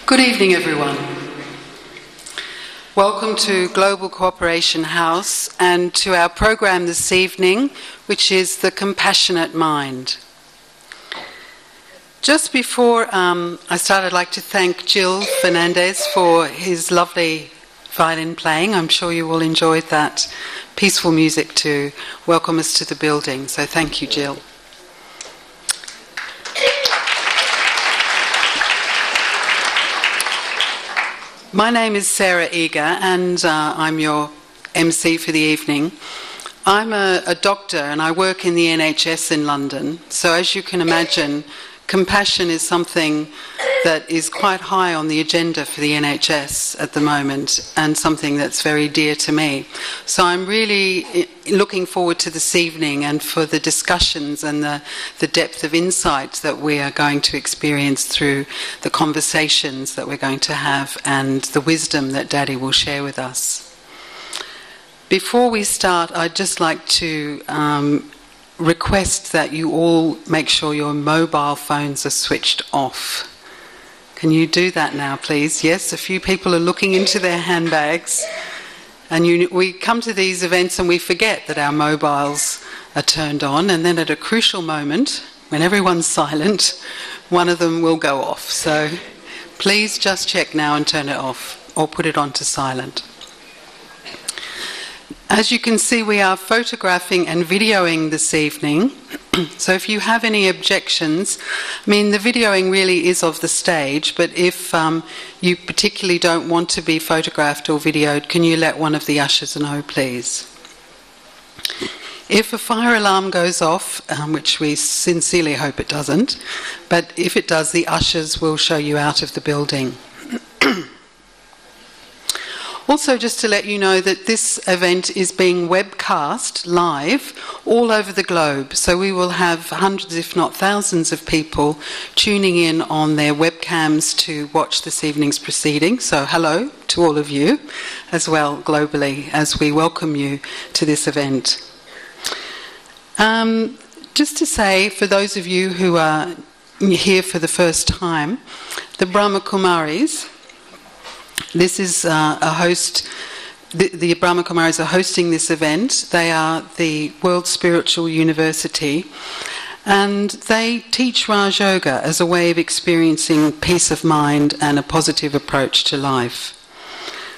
Good evening, everyone. Welcome to Global Cooperation House and to our program this evening, which is The Compassionate Mind. Just before I start, I'd like to thank Gil Fernandez for his lovely violin playing. I'm sure you all enjoyed that peaceful music to welcome us to the building. So thank you, Gil. My name is Sarah Eager and I'm your MC for the evening. I'm a doctor and I work in the NHS in London. So as you can imagine, compassion is something that is quite high on the agenda for the NHS at the moment and something that's very dear to me. So I'm really looking forward to this evening and for the discussions and the depth of insight that we are going to experience through the conversations that we're going to have and the wisdom that Dadi will share with us. Before we start, I'd just like to request that you all make sure your mobile phones are switched off. Can you do that now, please? Yes, a few people are looking into their handbags. And we come to these events and we forget that our mobiles are turned on, and then at a crucial moment, when everyone's silent, one of them will go off. So please just check now and turn it off, or put it on to silent. As you can see, we are photographing and videoing this evening. So if you have any objections, I mean, the videoing really is of the stage, but if you particularly don't want to be photographed or videoed, can you let one of the ushers know, please? If a fire alarm goes off, which we sincerely hope it doesn't, but if it does, the ushers will show you out of the building. Also, just to let you know that this event is being webcast live all over the globe. So we will have hundreds, if not thousands, of people tuning in on their webcams to watch this evening's proceedings. So hello to all of you as well globally as we welcome you to this event. Just to say, for those of you who are here for the first time, the Brahma Kumaris, this is a host, the Brahma Kumaris are hosting this event. They are the World Spiritual University, and they teach Raj Yoga as a way of experiencing peace of mind and a positive approach to life.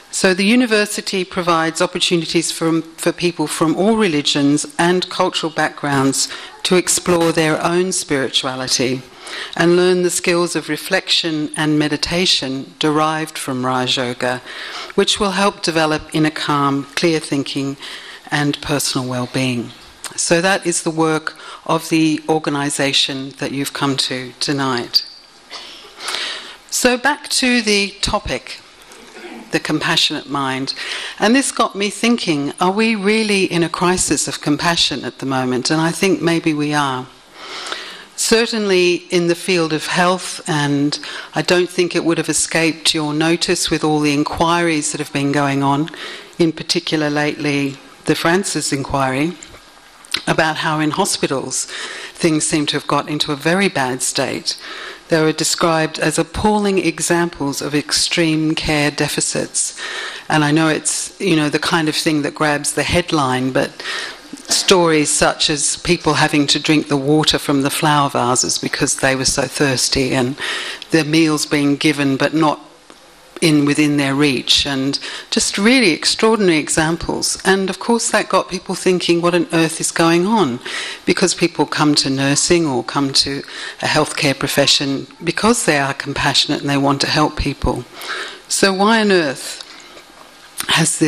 So the university provides opportunities for people from all religions and cultural backgrounds to explore their own spirituality and learn the skills of reflection and meditation derived from Raj Yoga, which will help develop inner calm, clear thinking and personal well-being. So that is the work of the organisation that you've come to tonight. So back to the topic, the compassionate mind. And this got me thinking, are we really in a crisis of compassion at the moment? And I think maybe we are. Certainly in the field of health, and I don't think it would have escaped your notice with all the inquiries that have been going on, in particular lately the Francis inquiry, about how in hospitals things seem to have got into a very bad state. They were described as appalling examples of extreme care deficits. And I know it's, the kind of thing that grabs the headline, but stories such as people having to drink the water from the flower vases because they were so thirsty, and their meals being given but not within their reach, and just really extraordinary examples. And of course that got people thinking, what on earth is going on? Because people come to nursing or come to a healthcare profession because they are compassionate and they want to help people. So why on earth has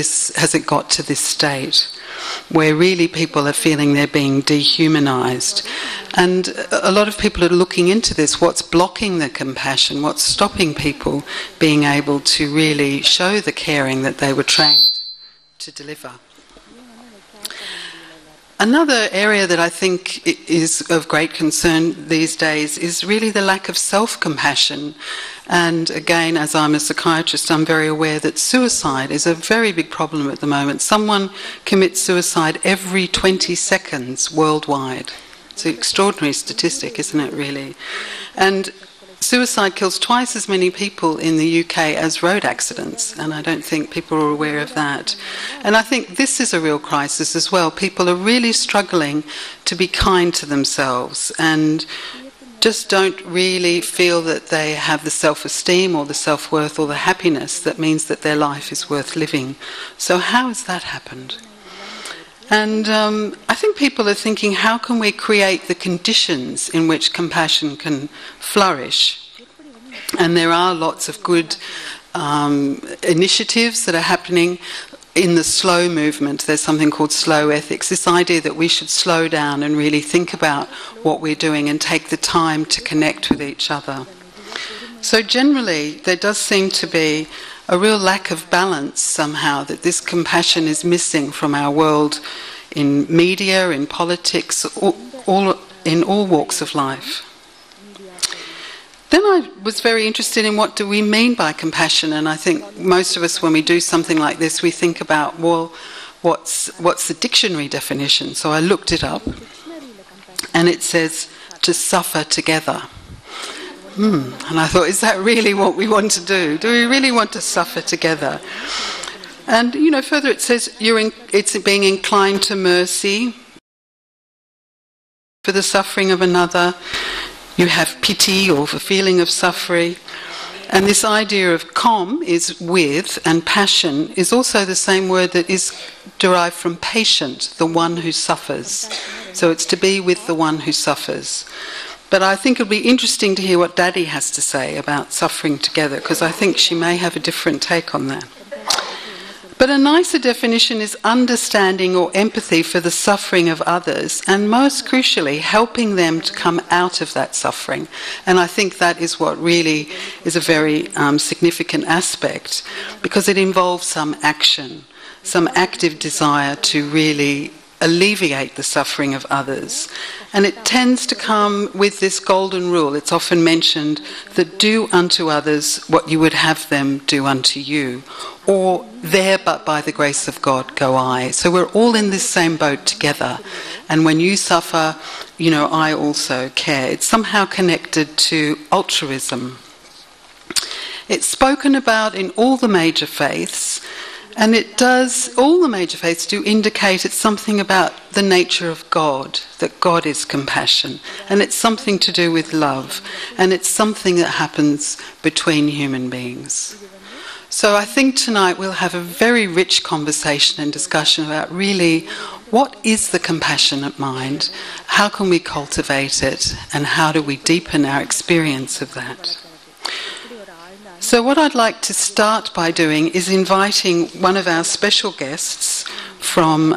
it got to this state where really people are feeling they're being dehumanised? And a lot of people are looking into this. What's blocking the compassion? What's stopping people being able to really show the caring that they were trained to deliver? Another area that I think is of great concern these days is really the lack of self-compassion. And again, as I'm a psychiatrist, I'm very aware that suicide is a very big problem at the moment. Someone commits suicide every 20 seconds worldwide. It's an extraordinary statistic, isn't it, really? And suicide kills twice as many people in the UK as road accidents, and I don't think people are aware of that. And I think this is a real crisis as well. People are really struggling to be kind to themselves and just don't really feel that they have the self-esteem or the self-worth or the happiness that means that their life is worth living. So how has that happened? And I think people are thinking, how can we create the conditions in which compassion can flourish? And there are lots of good initiatives that are happening. In the slow movement, there's something called slow ethics, this idea that we should slow down and really think about what we're doing and take the time to connect with each other. So generally, there does seem to be a real lack of balance somehow, that this compassion is missing from our world in media, in politics, in all walks of life. Then I was very interested in what do we mean by compassion, and I think most of us, when we do something like this, we think about, well, what's the dictionary definition? So I looked it up, and it says to suffer together. And I thought, is that really what we want to do? Do we really want to suffer together? And further it says it's being inclined to mercy for the suffering of another. You have pity or a feeling of suffering. And this idea of com is with, and passion is also the same word that is derived from patient, the one who suffers. So it's to be with the one who suffers. But I think it'll be interesting to hear what Dadi has to say about suffering together, because I think she may have a different take on that. But a nicer definition is understanding or empathy for the suffering of others, and most crucially, helping them to come out of that suffering. And I think that is what really is a very significant aspect, because it involves some action, some active desire to really alleviate the suffering of others. And it tends to come with this golden rule. It's often mentioned that do unto others what you would have them do unto you, or there but by the grace of God go I. So we're all in this same boat together, and when you suffer, I also care. It's somehow connected to altruism. It's spoken about in all the major faiths, and all the major faiths do indicate it's something about the nature of God, that God is compassion, and it's something to do with love, and it's something that happens between human beings. So I think tonight we'll have a very rich conversation and discussion about really what is the compassionate mind, how can we cultivate it, and how do we deepen our experience of that. So what I'd like to start by doing is inviting one of our special guests from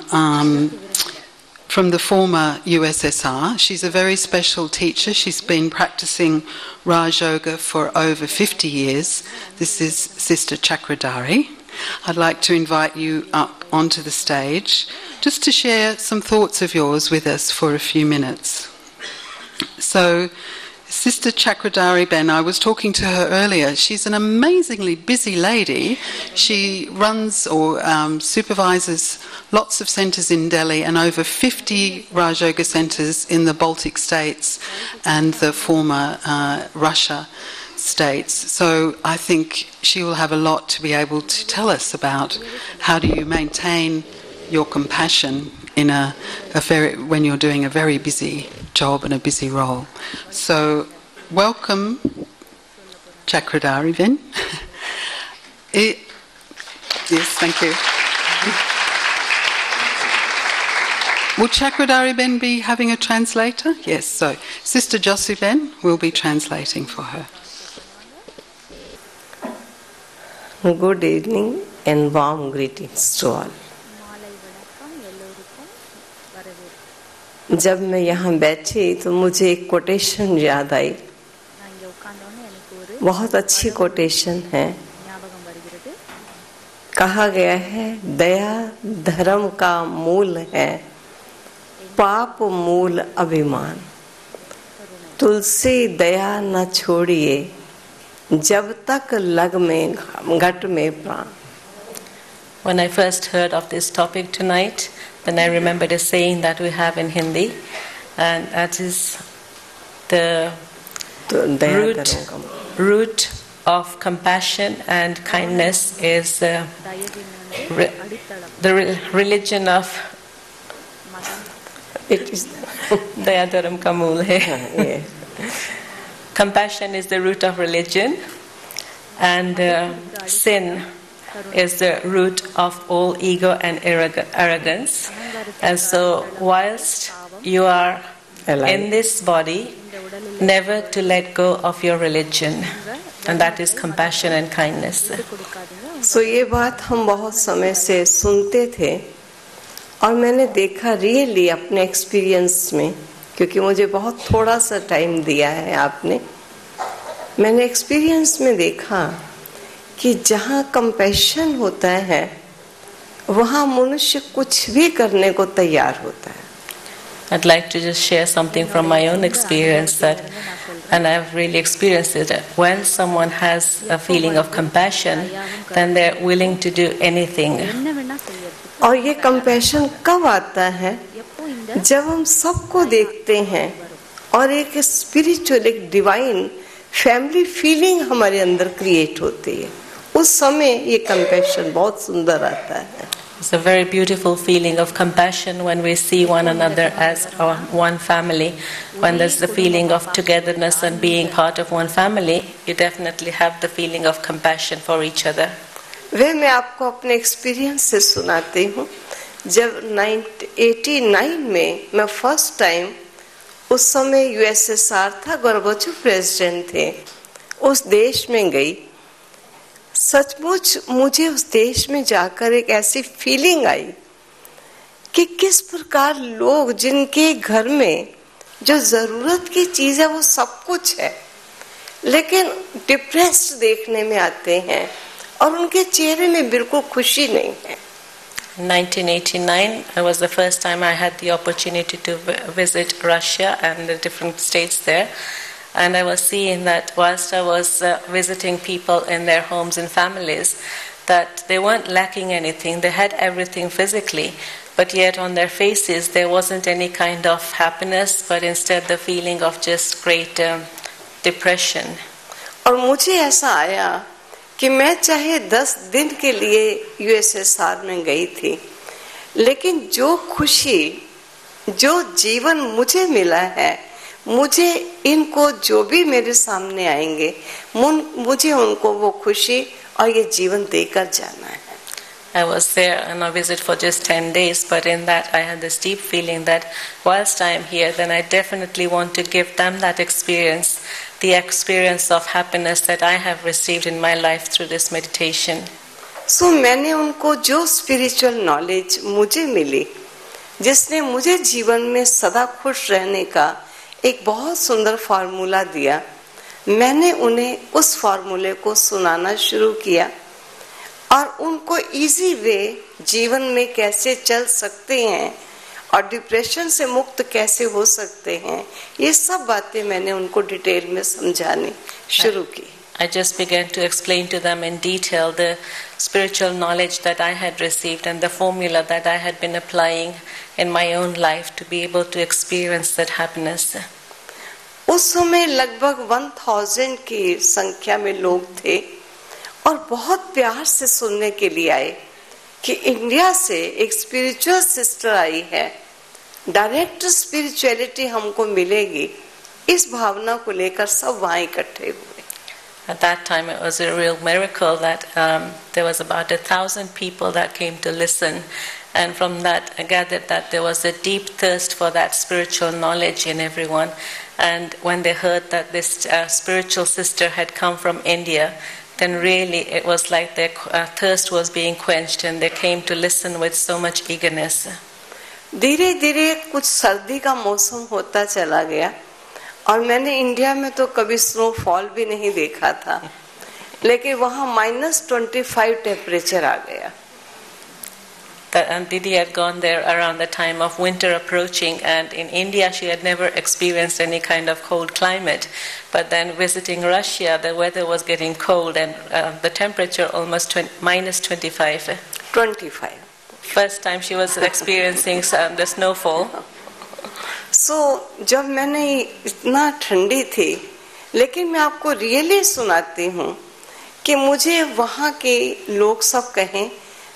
the former USSR. She's a very special teacher. She's been practicing Raj Yoga for over 50 years. This is Sister Chakra Dari. I'd like to invite you up onto the stage just to share some thoughts of yours with us for a few minutes. So, Sister Chakra Dari Ben, I was talking to her earlier. She's an amazingly busy lady. She runs or supervises lots of centres in Delhi and over 50 Raj Yoga centres in the Baltic states and the former Russia states. So I think she will have a lot to be able to tell us about how do you maintain your compassion in when you're doing a very busy job and a busy role. So, welcome, Chakra Dari Ben. Yes, thank you. Will Chakra Dari Ben be having a translator? Yes, so Sister Josie Ben will be translating for her. Good evening and warm greetings to all. जब मैं यहाँ बैठी तो मुझे एक quotation याद आई, बहुत अच्छी कोटेशन है। कहा गया है, दया धर्म का मूल है, पाप मूल अभिमान। तुलसी दया न छोड़िए, जब तक लग में घट में प्राण। When I first heard of this topic tonight, then I remembered a saying that we have in Hindi, and that is तो दया धर्म का मूल। root of compassion and kindness is the religion of It is Daya Dharam ka mool hai. Compassion is the root of religion, and sin is the root of all ego and arrogance. And so, whilst you are in this body, never to let go of your religion, and that is compassion and kindness. So ये बात हम बहुत समय से सुनते थे और मैंने देखा रियली अपने एक्सपीरियंस में, क्योंकि मुझे बहुत थोड़ा सा टाइम दिया है आपने, मैंने एक्सपीरियंस में देखा कि जहाँ कंपैशन होता है वहाँ मनुष्य कुछ भी करने को तैयार होता है. I'd like to just share something from my own experience that, and I've really experienced it, that when someone has a feeling of compassion, then they're willing to do anything. और ये कंपैशन कब आता है? जब हम सबको देखते हैं और एक स्पिरिचुअल, एक डिवाइन फैमिली फीलिंग हमारे अंदर क्रिएट होती है, उस समय ये कंपैशन बहुत सुंदर आता है. It's a very beautiful feeling of compassion when we see one another as one family. When there's the feeling of togetherness and being part of one family, you definitely have the feeling of compassion for each other. वे मैं आपको अपने experience से सुनाती हूँ. जब 1989 में मैं first time, उस समय यूएसएसआर था, गोर्बाचोव प्रेसिडेंट थे, उस देश में गई. सचमुच मुझे उस देश में जाकर एक ऐसी फीलिंग आई कि किस प्रकार लोग, जिनके घर में जो जरूरत की चीज है वो सब कुछ है, लेकिन डिप्रेस्ड देखने में आते हैं और उनके चेहरे में बिल्कुल खुशी नहीं है. 1989 was the first time I had the opportunity to visit Russia and the different states there. And I was seeing that whilst I was visiting people in their homes and families, that they weren't lacking anything. They had everything physically, but yet on their faces there wasn't any kind of happiness, but instead the feeling of just great depression. और मुझे ऐसा आया कि मैं चाहे 10 दिन के लिए यूएसएसआर में गई थी, लेकिन जो खुशी, जो जीवन मुझे मिला है, मुझे इनको जो भी मेरे सामने आएंगे, मुझे उनको वो खुशी और ये जीवन देकर जाना है. I was there on a visit for just 10 days, but in that I had this deep feeling that whilst I am here, then I definitely want to give them that experience, the experience of happiness that I have received in my life through this meditation. So मैंने उनको जो spiritual knowledge मुझे मिली, जिसने मुझे जीवन में सदा खुश रहने का एक बहुत सुंदर फार्मूला दिया, मैंने उन्हें उस फार्मूले को सुनाना शुरू किया और उनको इजी वे जीवन में कैसे चल सकते हैं और डिप्रेशन से मुक्त कैसे हो सकते हैं, ये सब बातें मैंने उनको डिटेल में समझानी शुरू की. I just began to explain to them in detail the spiritual knowledge that I had received and the formula that I had been applying in my own life to be able to experience that happiness. उस समय लगभग 1000 की संख्या में लोग थे और बहुत प्यार से सुनने के लिए आए कि इंडिया से एक स्पिरिचुअल सिस्टर आई है, डायरेक्ट स्पिरिचुअलिटी हमको मिलेगी, इस भावना को लेकर सब वहाँ इकट्ठे हुए. At that time it was a real miracle that there was about 1,000 people that came to listen, and from that I gathered that there was a deep thirst for that spiritual knowledge in everyone. And when they heard that this spiritual sister had come from India, then really it was like their thirst was being quenched and they came to listen with so much eagerness. धीरे धीरे कुछ सर्दी का मौसम होता चला गया और मैंने इंडिया में तो कभी स्नोफॉल भी नहीं देखा था, लेकिन वहाँ -25 टेम्परेचर आ गया. And Didi had gone there around the time of winter approaching, and in India she had never experienced any kind of cold climate. But then visiting Russia, the weather was getting cold and the temperature almost -25. 25. First time she was experiencing the snowfall. So जब मैंने इतना ठंडी थी, लेकिन मैं आपको really सुनाती हूँ कि मुझे वहाँ के लोग सब कहें,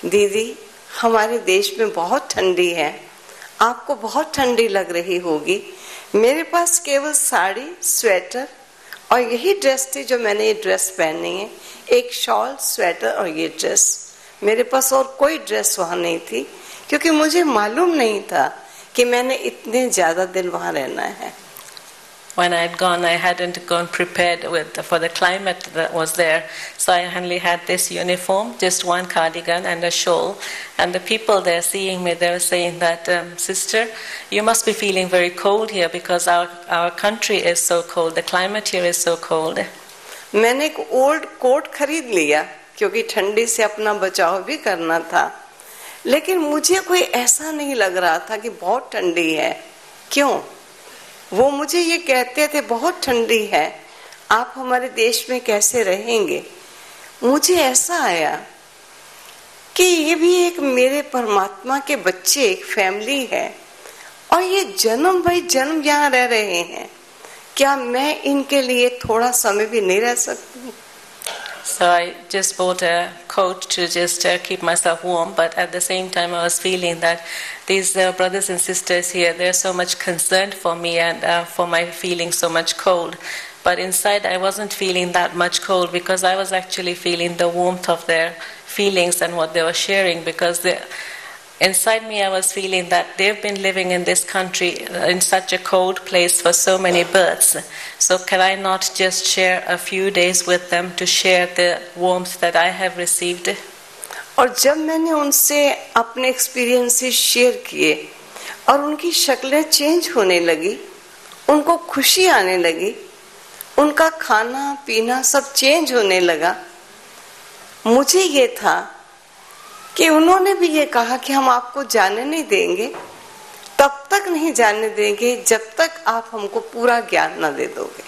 दीदी हमारे देश में बहुत ठंडी है, आपको बहुत ठंडी लग रही होगी। मेरे पास केवल साड़ी, स्वेटर और यही ड्रेस थी जो मैंने ये ड्रेस पहनी है, एक शॉल, स्वेटर और ये ड्रेस। मेरे पास और कोई ड्रेस वहाँ नहीं थी, क्योंकि मुझे मालूम नहीं था कि मैंने इतने ज्यादा दिन वहाँ रहना है। When I had gone, I hadn't gone prepared for the climate that was there. So I only had this uniform, just one cardigan and a shawl. And the people there seeing me, they were saying that, sister, you must be feeling very cold here because our country is so cold. The climate here is so cold. मैंने एक old coat खरीद लिया क्योंकि ठंडी से अपना बचाव भी करना था, लेकिन मुझे कोई ऐसा नहीं लग रहा था कि बहुत ठंडी है। क्यों? वो मुझे ये कहते थे बहुत ठंडी है, आप हमारे देश में कैसे रहेंगे। मुझे ऐसा आया कि ये भी एक मेरे परमात्मा के बच्चे, एक फैमिली है, और ये जन्म भाई जन्म यहाँ रह रहे हैं, क्या मैं इनके लिए थोड़ा समय भी नहीं रह सकती? So I just bought a coat to just keep myself warm, but at the same time I was feeling that these brothers and sisters here, they're so much concerned for me and for my feeling so much cold. But inside I wasn't feeling that much cold because I was actually feeling the warmth of their feelings and what they were sharing, because inside me I was feeling that they've been living in this country in such a cold place for so many births. So can I not just share a few days with them to share the warmth that I have received? और जब मैंने उनसे अपने experiences share किए और उनकी शक्लें change होने लगी, उनको खुशी आने लगी, उनका खाना पीना सब चेंज होने लगा, मुझे ये था कि उन्होंने भी ये कहा कि हम आपको जाने नहीं देंगे, तब तक नहीं जाने देंगे जब तक आप हमको पूरा ज्ञान न दे दोगे।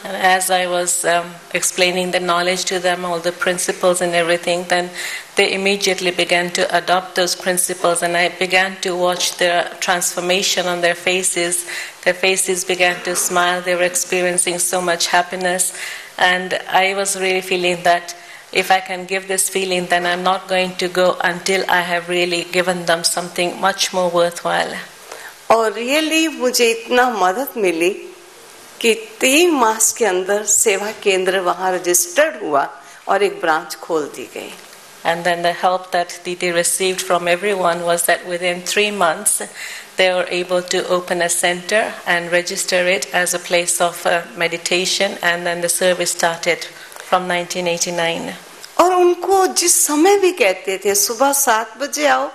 And as I was explaining the knowledge to them, all the principles and everything, then they immediately began to adopt those principles, and I began to watch the transformation on their faces. Their faces began to smile, they were experiencing so much happiness, and I was really feeling that if I can give this feeling, then I'm not going to go until I have really given them something much more worthwhile. और really मुझे इतना मदद मिली कि 3 मास के अंदर सेवा केंद्र वहाँ रजिस्टर्ड हुआ और एक ब्रांच खोल दी गई। And then the help that Didi received from everyone was that within 3 months they were able to open a center and register it as a place of meditation, and then the service started from 1989. और उनको जिस समय भी कहते थे, सुबह 7 बजे आओ,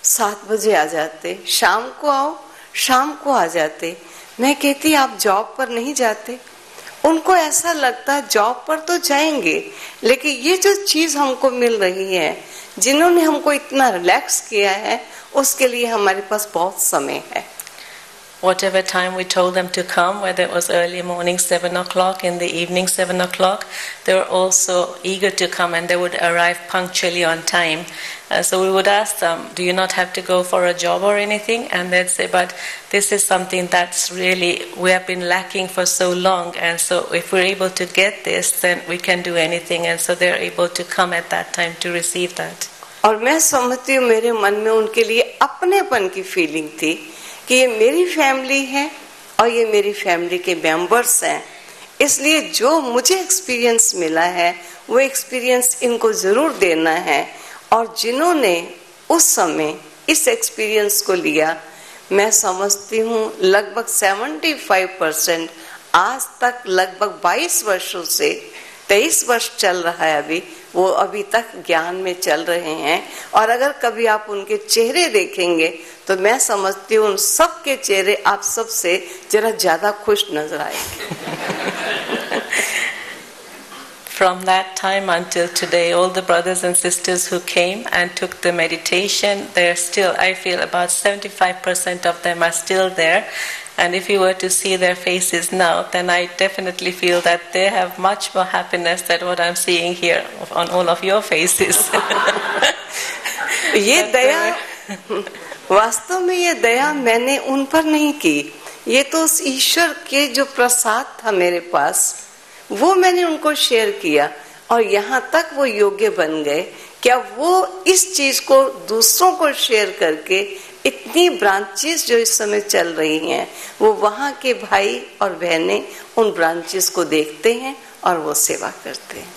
7 बजे आ जाते, शाम को आओ, शाम को आ जाते। मैं कहती आप जॉब पर नहीं जाते? उनको ऐसा लगता जॉब पर तो जाएंगे, लेकिन ये जो चीज हमको मिल रही है, जिन्होंने हमको इतना रिलैक्स किया है, उसके लिए हमारे पास बहुत समय है। Whatever time we told them to come, whether it was early morning 7 o'clock, in the evening 7 o'clock, they were also eager to come, and they would arrive punctually on time. So we would ask them, do you not have to go for a job or anything? And they'd say, but this is something that's really, we have been lacking for so long, and so if we're able to get this, then we can do anything. And so they're able to come at that time to receive that. और मैं समझती हूँ मेरे मन में उनके लिए अपनेपन की फीलिंग थी कि ये मेरी फैमिली है और ये मेरी फैमिली के मेंबर्स हैं, इसलिए जो मुझे एक्सपीरियंस मिला है वो एक्सपीरियंस इनको जरूर देना है। और जिन्होंने उस समय इस एक्सपीरियंस को लिया, मैं समझती हूँ लगभग 75% आज तक लगभग 22 वर्षों से 23 वर्ष चल रहा है अभी, वो अभी तक ज्ञान में चल रहे हैं। और अगर कभी आप उनके चेहरे देखेंगे तो मैं समझती हूँ उन सब के चेहरे आप सबसे जरा ज्यादा खुश नजर आएंगे। From that time until today, all the brothers and sisters who came and took the meditation, they're still, I feel about 75% of them are still there. And if you were to see their faces now, then I definitely feel that they have much more happiness than what I'm seeing here on all of your faces. ये दया, वास्तव में ये दया मैंने उन पर नहीं की, ये तो उस ईश्वर के जो प्रसाद था मेरे पास, वो मैंने उनको शेयर किया और यहाँ तक वो योग्य बन गए क्या वो इस चीज को दूसरों को शेयर करके इतनी ब्रांचेस जो इस समय चल रही हैं वो वहाँ के भाई और बहनें उन ब्रांचेस को देखते हैं और वो सेवा करते हैं.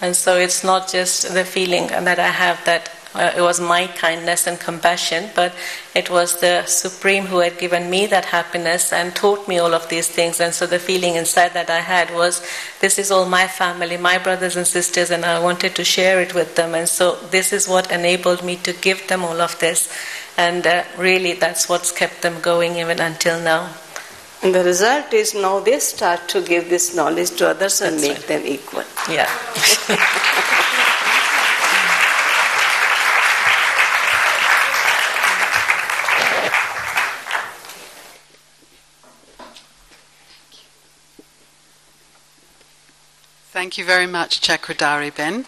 And so it's not just the feeling that I have that it was my kindness and compassion, but it was the Supreme who had given me that happiness and taught me all of these things. And so the feeling inside that I had was, this is all my family, my brothers and sisters, and I wanted to share it with them. And so this is what enabled me to give them all of this. And really that's what's kept them going even until now. And the result is now they start to give this knowledge to others and That's make right. them equal. Yeah. Thank you very much, Chakra Dari Ben.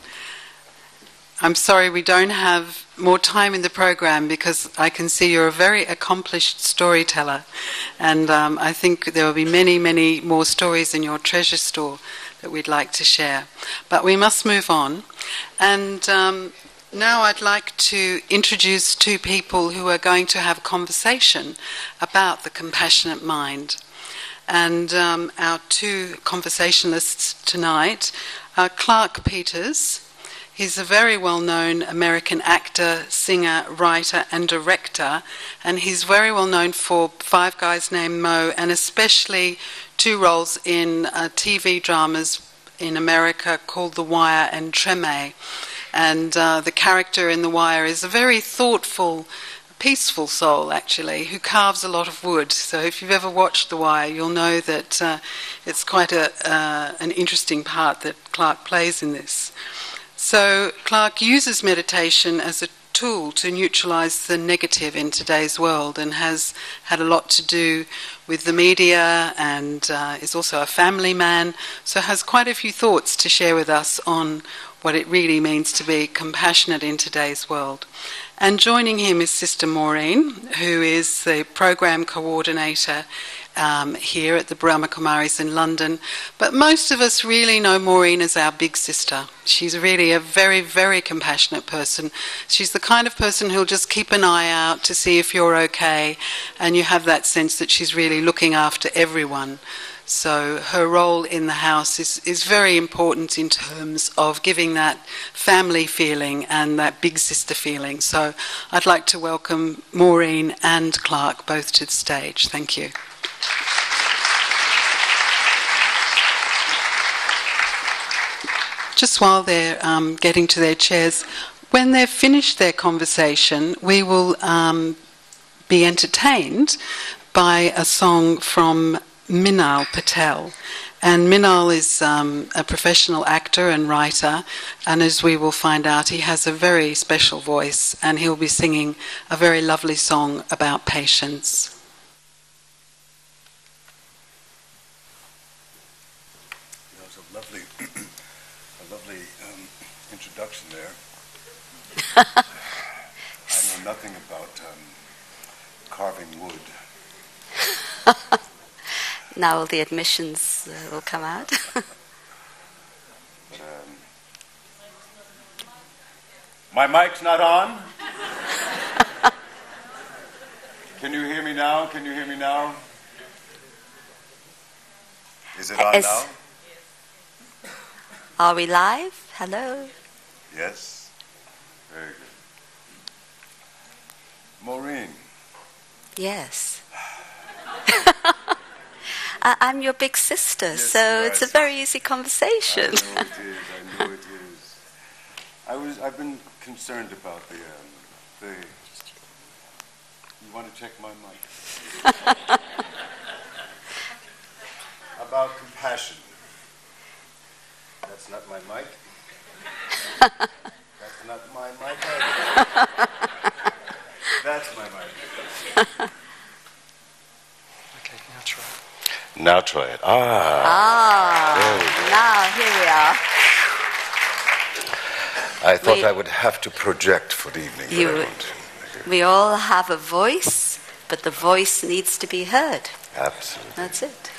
I'm sorry we don't have more time in the program because I can see you're a very accomplished storyteller, and I think there will be many, many more stories in your treasure store that we'd like to share. But we must move on, and now I'd like to introduce two people who are going to have a conversation about the compassionate mind. And our two conversationalists tonight are Clarke Peters. He's a very well-known American actor, singer, writer and director, and he's very well known for Five Guys Named Mo and especially two roles in TV dramas in America called The Wire and Treme. And the character in The Wire is a very thoughtful, peaceful soul, actually, who carves a lot of wood. So if you've ever watched The Wire, you'll know that it's quite an interesting part that Clarke plays in this. So Clarke uses meditation as a tool to neutralize the negative in today's world and has had a lot to do with the media and is also a family man, so has quite a few thoughts to share with us on what it really means to be compassionate in today's world. And joining him is Sister Maureen, who is the program coordinator here at the Brahma Kumaris in London. But most of us really know Maureen as our big sister. She's really a very, very compassionate person. She's the kind of person who'll just keep an eye out to see if you're okay, and you have that sense that she's really looking after everyone. So her role in the house is very important in terms of giving that family feeling and that big sister feeling. So I'd like to welcome Maureen and Clarke both to the stage. Thank you. Just while they're getting to their chairs, when they've finished their conversation, we will be entertained by a song from Minal Patel. And Minal is a professional actor and writer, and as we will find out, he has a very special voice, and he'll be singing a very lovely song about patience. That was a lovely introduction there. I know nothing about carving wood. Now all the admissions will come out. My mic's not on. Can you hear me now? Can you hear me now? Is it on now? Are we live? Hello? Yes. Very good. Maureen. Yes. I'm your big sister, Yes, so you it's are. a very easy conversation. I know it is. I've been concerned about the. You want to check my mic? About compassion. That's not my mic. That's not my mic either. That's my mic. Okay, now try. Now try it. Now here we are. I thought I would have to project for the evening. But I won't. We all have a voice, but the voice needs to be heard. Absolutely. That's it.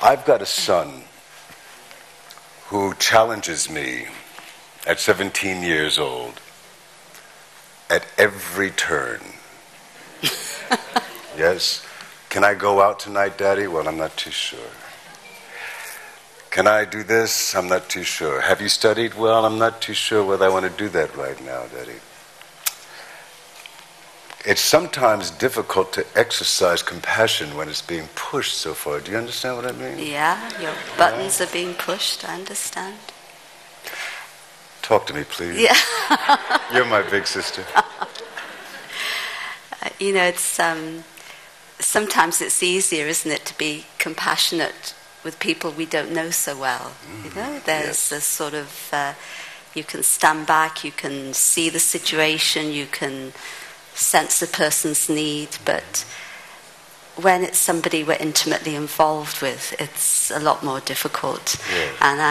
I've got a son who challenges me at 17 years old at every turn. Yes? Can I go out tonight, Daddy? Well, I'm not too sure. Can I do this? I'm not too sure. Have you studied? Well, I'm not too sure whether I want to do that right now, Daddy. It's sometimes difficult to exercise compassion when it's being pushed so far. Do you understand what I mean? Yeah, your buttons are being pushed, I understand. Talk to me, please. Yeah. You're my big sister. It's sometimes it's easier, isn't it, to be compassionate with people we don't know so well. There's a sort of you can stand back, you can see the situation, you can sense the person's need, but when it's somebody we're intimately involved with, it's a lot more difficult. Yes. And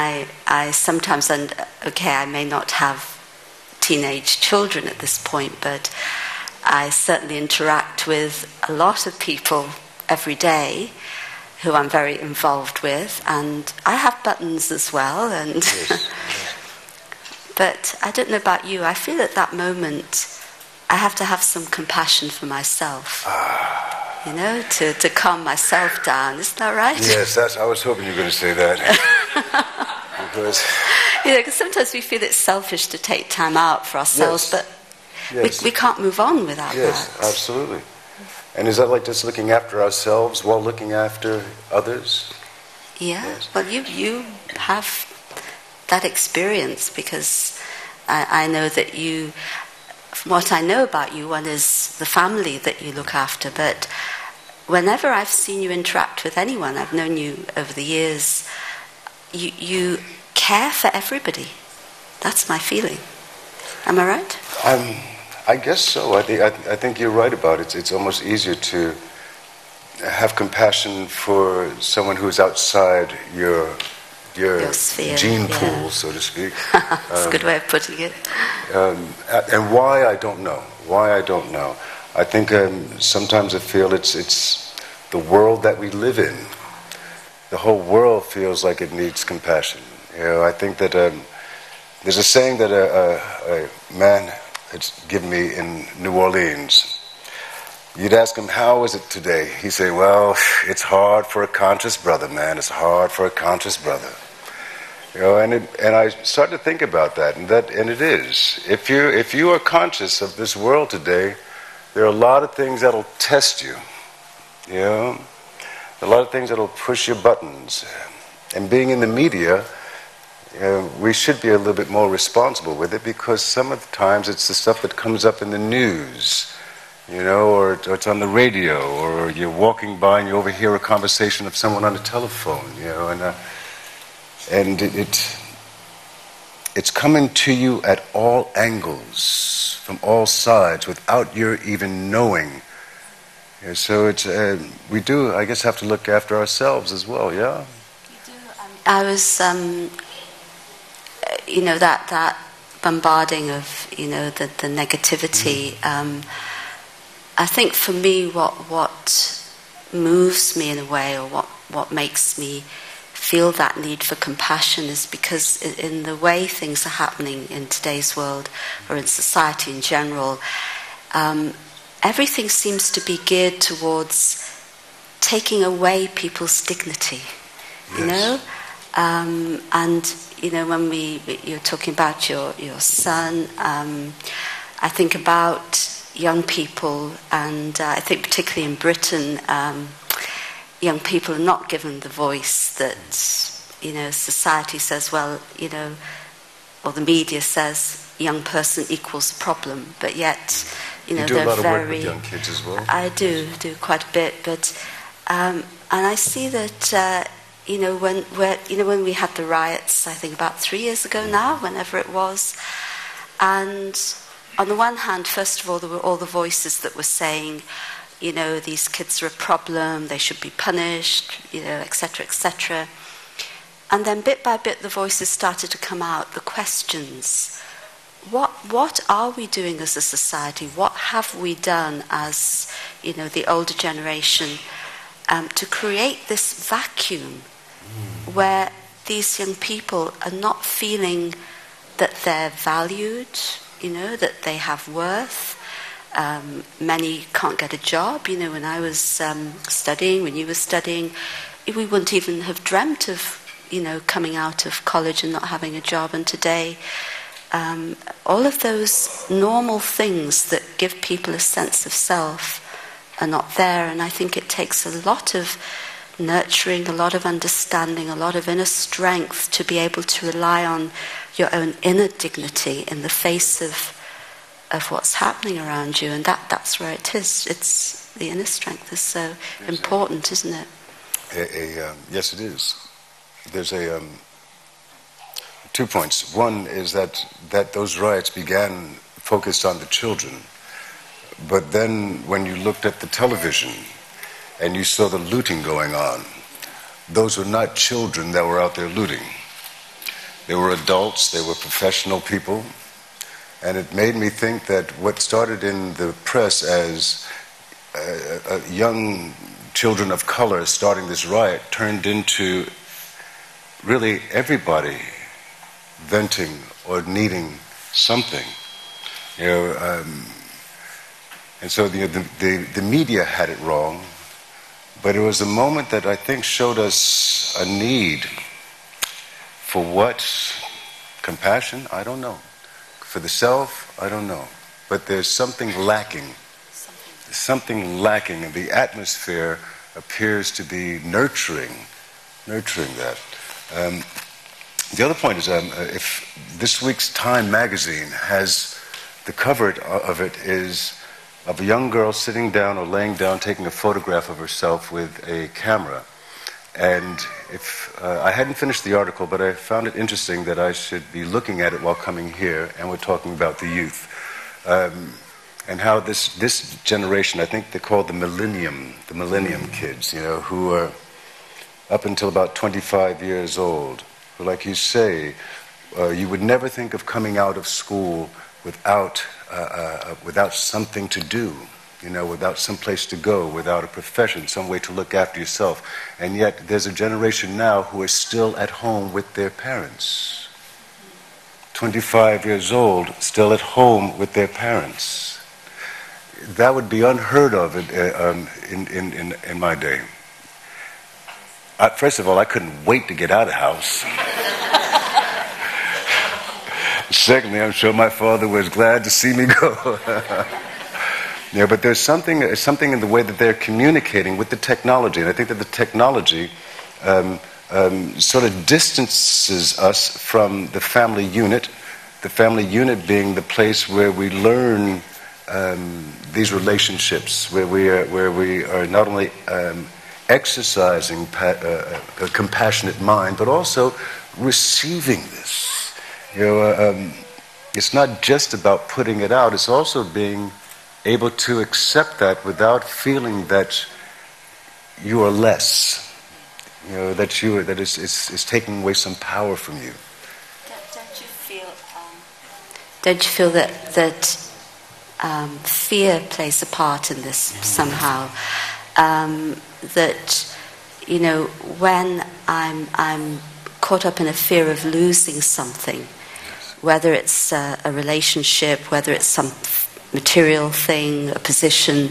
I sometimes, I may not have teenage children at this point, but I certainly interact with a lot of people every day who I'm very involved with, and I have buttons as well. And Yes. but I don't know about you, I feel at that moment I have to have some compassion for myself, to calm myself down. Isn't that right? Yes, I was hoping you were going to say that. Because sometimes we feel it's selfish to take time out for ourselves, Yes. but we can't move on without Yes, that. absolutely. And is that like just looking after ourselves while looking after others? Yeah. Yes. Well, you have that experience, because I know that you. From what I know about you, one is the family that you look after, but whenever I've seen you interact with anyone, I've known you over the years, you care for everybody. That's my feeling. Am I right? I guess so. I think you're right about it. It's almost easier to have compassion for someone who's outside your sphere, gene pool, so to speak. That's a good way of putting it. And why, I don't know. I think sometimes I feel it's the world that we live in. The whole world feels like it needs compassion. I think that there's a saying that a man had given me in New Orleans. You'd ask him, how is it today? He'd say, well, it's hard for a conscious brother, man. It's hard for a conscious brother. And I started to think about that, and it is. If you are conscious of this world today, there are a lot of things that'll test you. A lot of things that'll push your buttons. And being in the media, we should be a little bit more responsible with it, because some of the times it's the stuff that comes up in the news, or it's on the radio, or you're walking by and you overhear a conversation of someone on the telephone, and it's coming to you at all angles, from all sides, without your even knowing. So we do, I guess, have to look after ourselves as well. Yeah. I was, that bombarding of, the negativity. I think for me, what moves me in a way, or what makes me feel that need for compassion, is because in the way things are happening in today's world, or in society in general, everything seems to be geared towards taking away people's dignity. Yes. And when you're talking about your son, I think about young people, and I think particularly in Britain, young people are not given the voice that society says, well, or the media says young person equals problem, but yet you do they're a lot of very. work with young kids as well. I do quite a bit, but and I see that when we had the riots, I think about 3 years ago now, whenever it was, and on the one hand, first of all, there were all the voices that were saying, these kids are a problem, they should be punished, etc., etc. And then bit by bit the voices started to come out, the questions. What are we doing as a society? What have we done as, the older generation to create this vacuum where these young people are not feeling that they're valued, that they have worth. Many can't get a job. When I was studying, when you were studying, we wouldn't even have dreamt of, coming out of college and not having a job. And today, all of those normal things that give people a sense of self are not there. And I think it takes a lot of nurturing, a lot of understanding, a lot of inner strength to be able to rely on your own inner dignity in the face of what's happening around you. And that's where it is. It's the inner strength is so important, isn't it? Yes, it is. There's 2 points. One is that those riots began focused on the children, but then when you looked at the television and you saw the looting going on, those were not children that were out there looting. They were adults, they were professional people, and it made me think that what started in the press as young children of color starting this riot turned into really everybody venting or needing something, and so the media had it wrong, but it was a moment that I think showed us a need for what? Compassion? I don't know. For the self? I don't know. But there's something lacking. Something lacking, and the atmosphere appears to be nurturing that. The other point is, if this week's Time magazine has the cover of it is of a young girl sitting down or laying down taking a photograph of herself with a camera. And if I hadn't finished the article, but I found it interesting that I should be looking at it while coming here, and we're talking about the youth. And how this generation, I think they're called the millennium kids, who are up until about 25 years old. Who, like you say, you would never think of coming out of school without something to do, without some place to go, without a profession, some way to look after yourself. And yet there's a generation now who are still at home with their parents. 25 years old, still at home with their parents. That would be unheard of in my day. First of all, I couldn't wait to get out of the house. Secondly, I'm sure my father was glad to see me go. Yeah, but there's something in the way that they're communicating with the technology, and I think that the technology sort of distances us from the family unit. The family unit being the place where we learn these relationships, where we are not only exercising a compassionate mind, but also receiving this. It's not just about putting it out, it's also being able to accept that without feeling that you are less, that it's taking away some power from you. Don't you feel that fear plays a part in this somehow? That when I'm caught up in a fear of losing something, whether it's a relationship, whether it's some material thing, a position,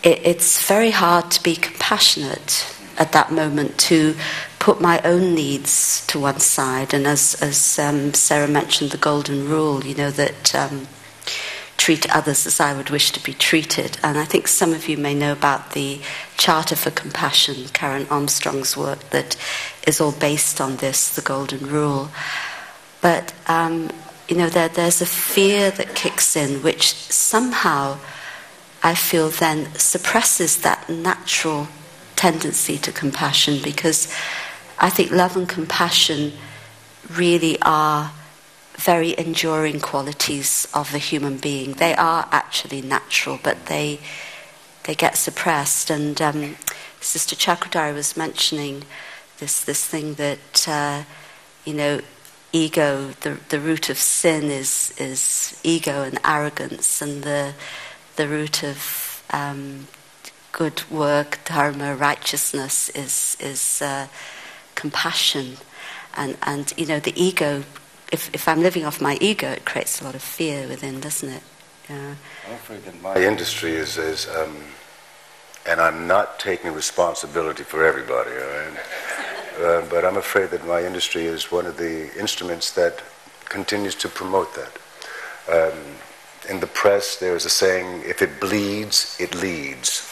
it's very hard to be compassionate at that moment, to put my own needs to one side. And as Sarah mentioned, the golden rule, that treat others as I would wish to be treated. And I think some of you may know about the Charter for Compassion, Karen Armstrong's work, that is all based on this, the golden rule. But there's a fear that kicks in, which somehow I feel then suppresses that natural tendency to compassion, because I think love and compassion really are very enduring qualities of the human being. They are actually natural, but they get suppressed. And Sister Chakra Dari was mentioning this thing that ego, the root of sin is ego and arrogance, and the root of good work, dharma, righteousness is compassion, and you know, the ego. If I'm living off my ego, it creates a lot of fear within, doesn't it? Yeah. I'm afraid that my industry is and I'm not taking responsibility for everybody, all right? But I'm afraid that my industry is one of the instruments that continues to promote that. In the press, there's a saying, if it bleeds, it leads.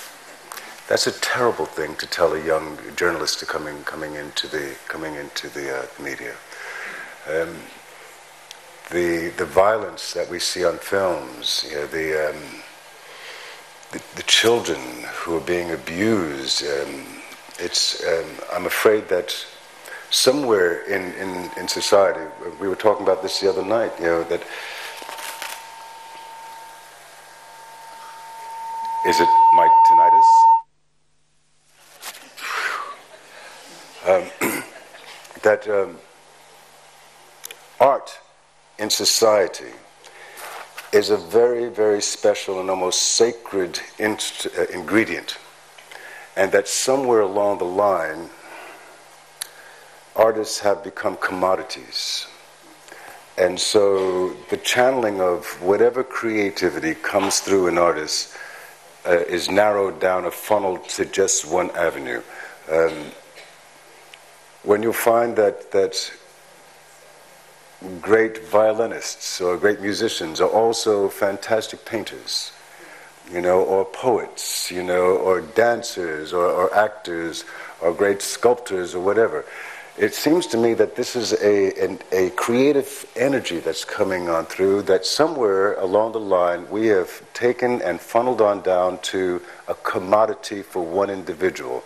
That's a terrible thing to tell a young journalist to coming into the media. The violence that we see on films, you know, the children who are being abused. I'm afraid that somewhere in society, we were talking about this the other night, you know, that is it my tinnitus? That art in society is a very, very special and almost sacred ingredient, and that somewhere along the line, artists have become commodities. And so the channeling of whatever creativity comes through an artist is narrowed down, a funnel to just one avenue. When you find that great violinists or great musicians are also fantastic painters, you know, or poets, you know, or dancers, or actors, or great sculptors, or whatever. It seems to me that this is a creative energy that's coming on through, that somewhere along the line we have taken and funneled on down to a commodity for one individual,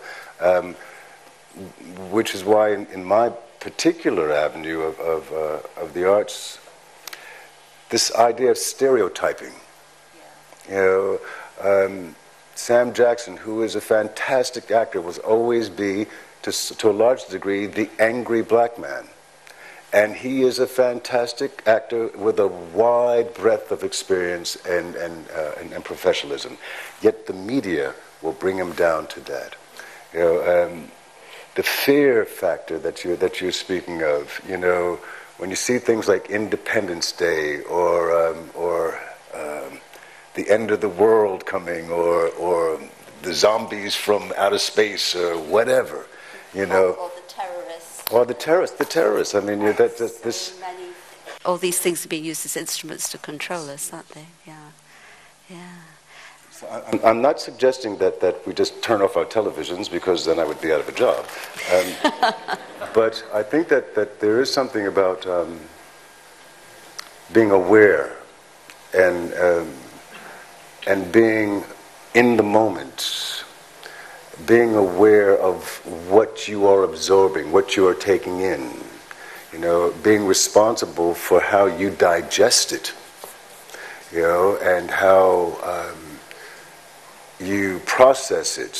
which is why in my particular avenue of the arts, this idea of stereotyping. You know, Sam Jackson, who is a fantastic actor, will always be, to a large degree, the angry black man. And he is a fantastic actor with a wide breadth of experience and professionalism. Yet the media will bring him down to that. You know, the fear factor that you're speaking of, you know, when you see things like Independence Day or the end of the world coming, or the zombies from outer space, or whatever, you know, or the terrorists. I mean, this. All these things are being used as instruments to control us, aren't they? Yeah. I'm not suggesting that we just turn off our televisions, because then I would be out of a job. But I think that there is something about being aware and being in the moment, being aware of what you are absorbing, what you are taking in, you know, being responsible for how you digest it, you know, and how you process it,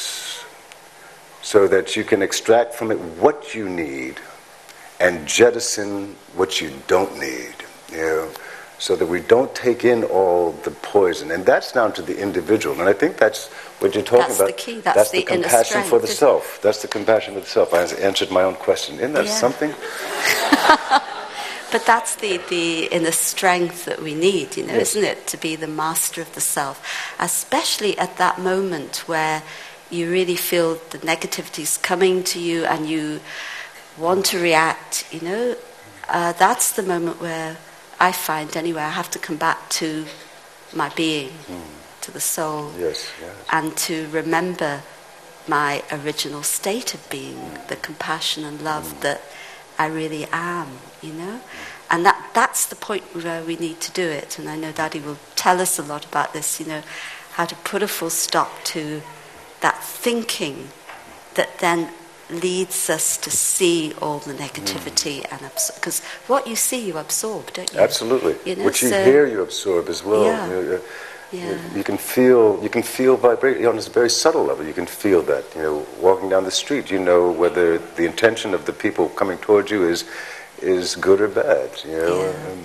so that you can extract from it what you need and jettison what you don't need, you know, so that we don't take in all the poison. And that's down to the individual. And I think that's what you're talking about. That's the key. That's the compassion for the self. That's the compassion of the self. I answered my own question. Isn't that something? But that's the inner strength that we need, you know, yes. Isn't it? To be the master of the self, especially at that moment where you really feel the negativity's coming to you and you want to react, you know. That's the moment where I find, anyway, I have to come back to my being, to the soul, yes. and to remember my original state of being, the compassion and love that I really am, you know. And that's the point where we need to do it. And I know Dadi will tell us a lot about this, you know, how to put a full stop to that thinking that then leads us to see all the negativity and because what you see you absorb, don't you? Absolutely. You know, what you hear you absorb as well. Yeah. You can feel vibration on a very subtle level. You can feel that, you know, walking down the street, you know whether the intention of the people coming towards you is good or bad, you know. Yeah.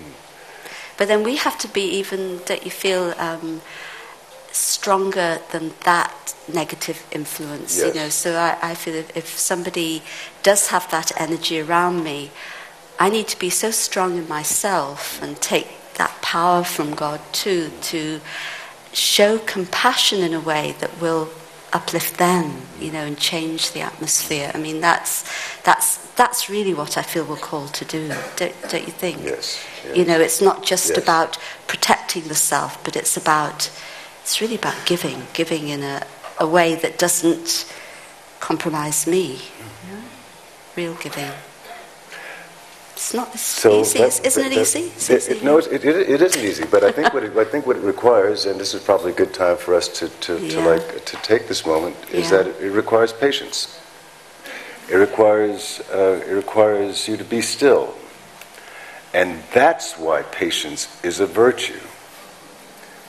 But then we have to be even, don't you feel, stronger than that negative influence. Yes. You know, so I feel if somebody does have that energy around me, I need to be so strong in myself and take that power from God too, to show compassion in a way that will uplift them, you know, and change the atmosphere. I mean, that's really what I feel we're called to do, don't you think? Yes. You know, it's not just Yes. about protecting the self, but it's really about giving in a way that doesn't compromise me. You know? Real giving. It's not easy, isn't it easy? It's easy. No, it isn't easy. But I think what it requires, and this is probably a good time for us to take this moment, is that it requires patience. It requires you to be still, and that's why patience is a virtue,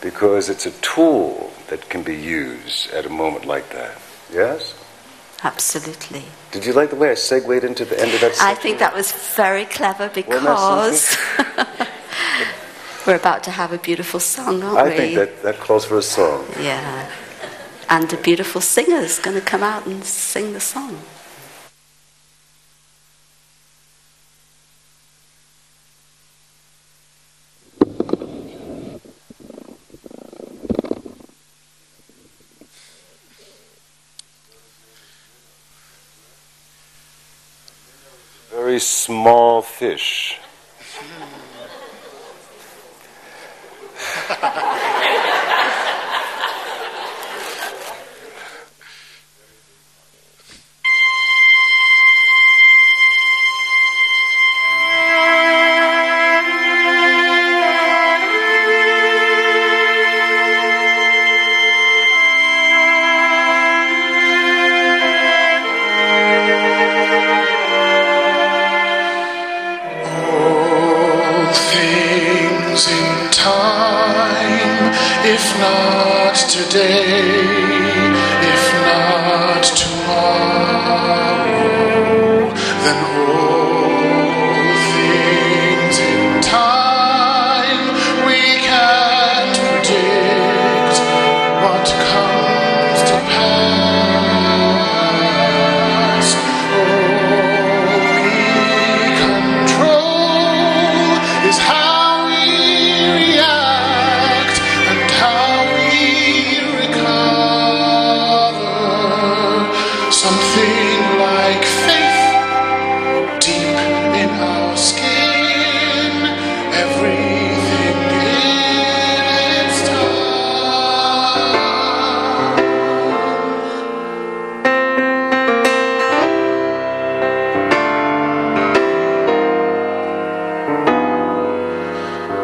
because it's a tool that can be used at a moment like that. Yes? Absolutely. Did you like the way I segued into the end of that section? I think that was very clever because we're about to have a beautiful song, aren't we? I think that calls for a song. Yeah. And a beautiful singer is going to come out and sing the song. Very small fish. If not today, if not tomorrow, then all things in time. We can't predict what comes to pass. All we control is how we react and how we recover. Something like faith deep in our skin, everything in its time.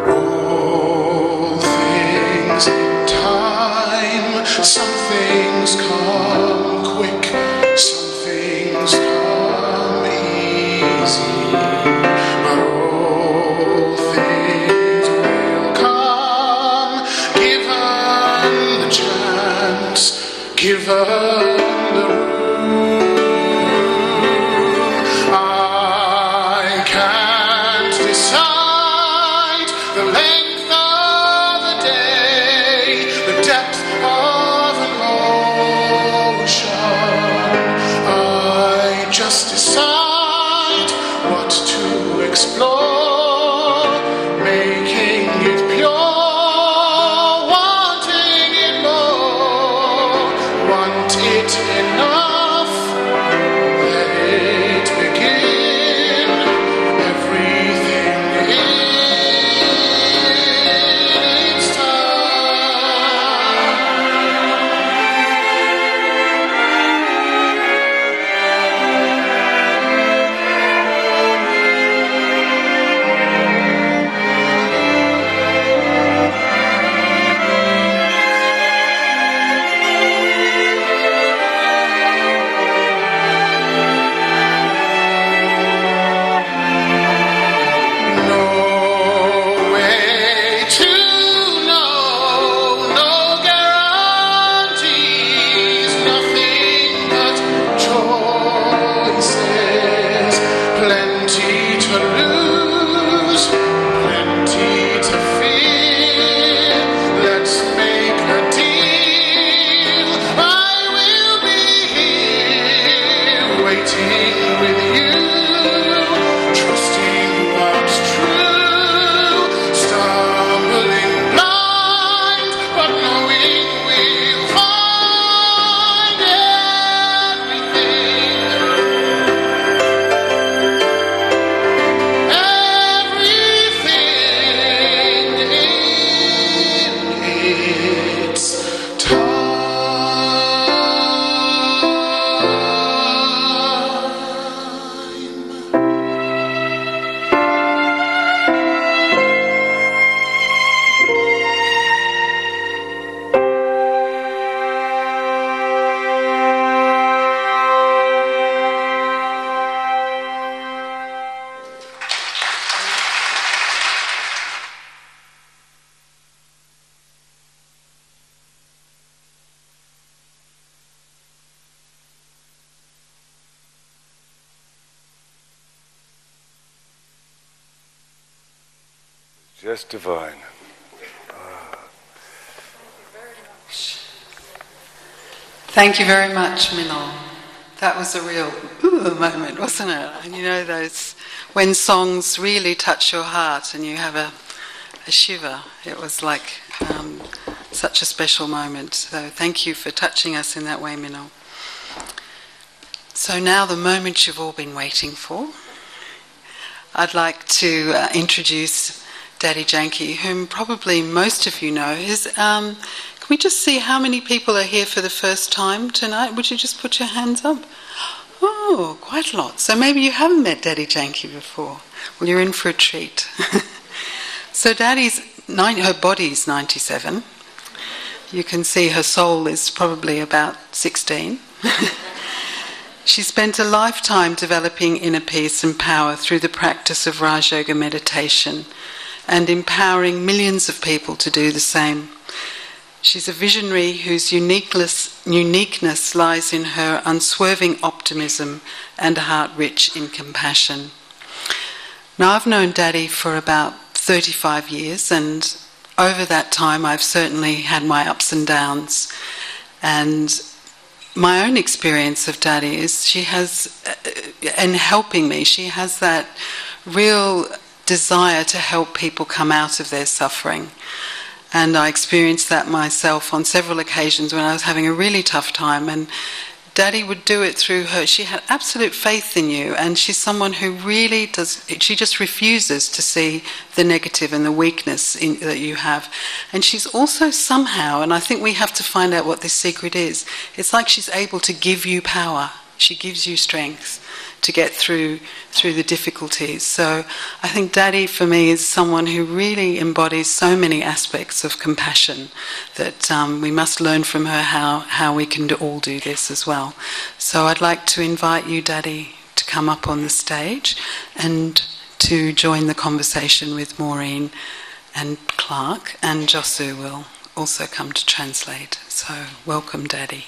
All things in time, some things come quick, some things come easy, but all things will come, given the chance, given the room. I can't decide the length of a day, the depth of an ocean. I just decide what to explore, making it pure, wanting it more, want it enough, let it begin, everything in its time. Just divine. Thank you very much, Minol. That was a real moment, wasn't it? And you know those, when songs really touch your heart and you have a shiver. It was like such a special moment. So thank you for touching us in that way, Minol. So now the moment you've all been waiting for. I'd like to introduce Dadi Janki, whom probably most of you know. Can we just see how many people are here for the first time tonight? Would you just put your hands up? Oh, quite a lot. So maybe you haven't met Dadi Janki before. Well, you're in for a treat. So her body's 97. You can see her soul is probably about 16. She spent a lifetime developing inner peace and power through the practice of Raj Yoga meditation and empowering millions of people to do the same. She's a visionary whose uniqueness lies in her unswerving optimism and a heart rich in compassion. Now, I've known Dadi for about 35 years, and over that time I've certainly had my ups and downs. And my own experience of Dadi is she has, in helping me, she has that real desire to help people come out of their suffering. And I experienced that myself on several occasions when I was having a really tough time. And Dadi would do it through her. She had absolute faith in you, and she's someone who really does, she just refuses to see the negative and the weakness that you have. And she's also somehow, and I think we have to find out what this secret is, it's like she's able to give you power. She gives you strength to get through the difficulties. So I think Dadi for me is someone who really embodies so many aspects of compassion that we must learn from her how we can all do this as well. So I'd like to invite you, Dadi, to come up on the stage and to join the conversation with Maureen and Clarke, and Josu will also come to translate. So welcome, Dadi.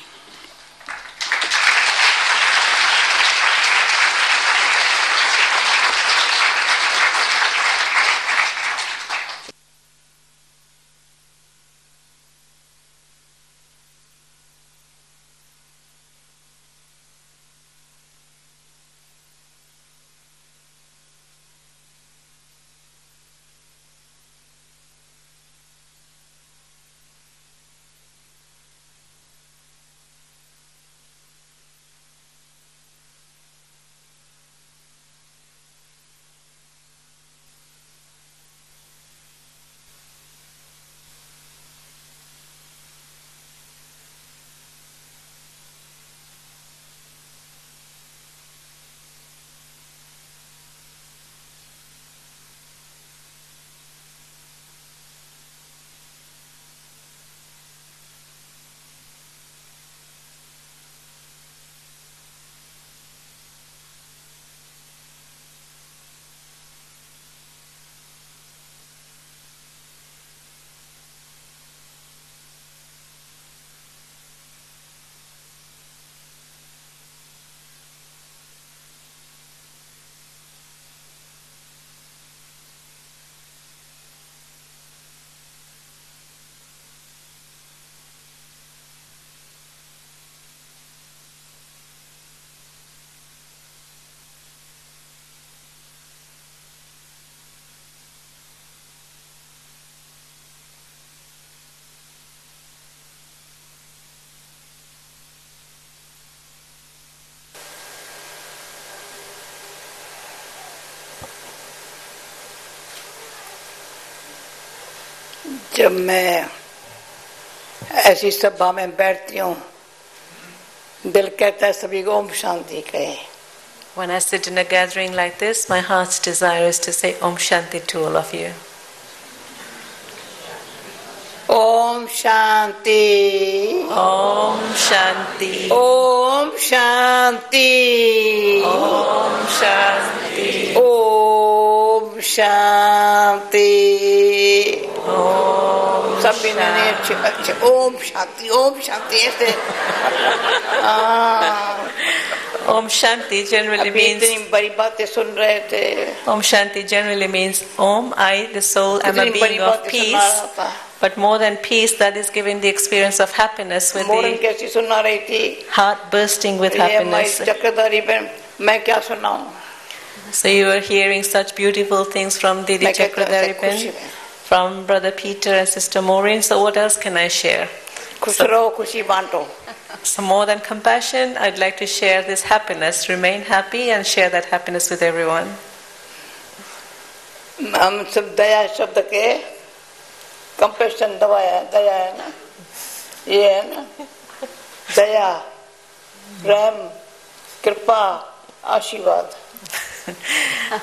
जब मैं ऐसी सभा में बैठती हूँ दिल कहता है सभी को ओम शांति कहे. When I sit in a gathering like this, my heart's desire is to say Om Shanti to all of you. Om Shanti. Om Shanti. Om Shanti. Om Shanti. Om Shanti. सभी ने अच्छे ओम शांति ऐसे Om Shanti generally अभी means इतनी बड़ी बातें सुन रहे थे Om Shanti generally means Om, I, the soul, am a इतनी बड़ी being of बातें सुना peace. रहा था But more than peace, that is giving the experience of happiness with Moran the कैसी सुना रही थी heart bursting with ये हमारी happiness. चक्रधारी में मैं क्या सुनाऊं So you were hearing such beautiful things from Dadi मैं कहता Chakra Dari, खुशी में from Brother Peter and Sister Maureen. So what else can I share? खुश रहो खुशी बांटो So more than compassion, I'd like to share this happiness. Remain happy and share that happiness with everyone. हम सब दया शब्द के compassion दया है ना ये है ना दया प्रेम कृपा आशीर्वाद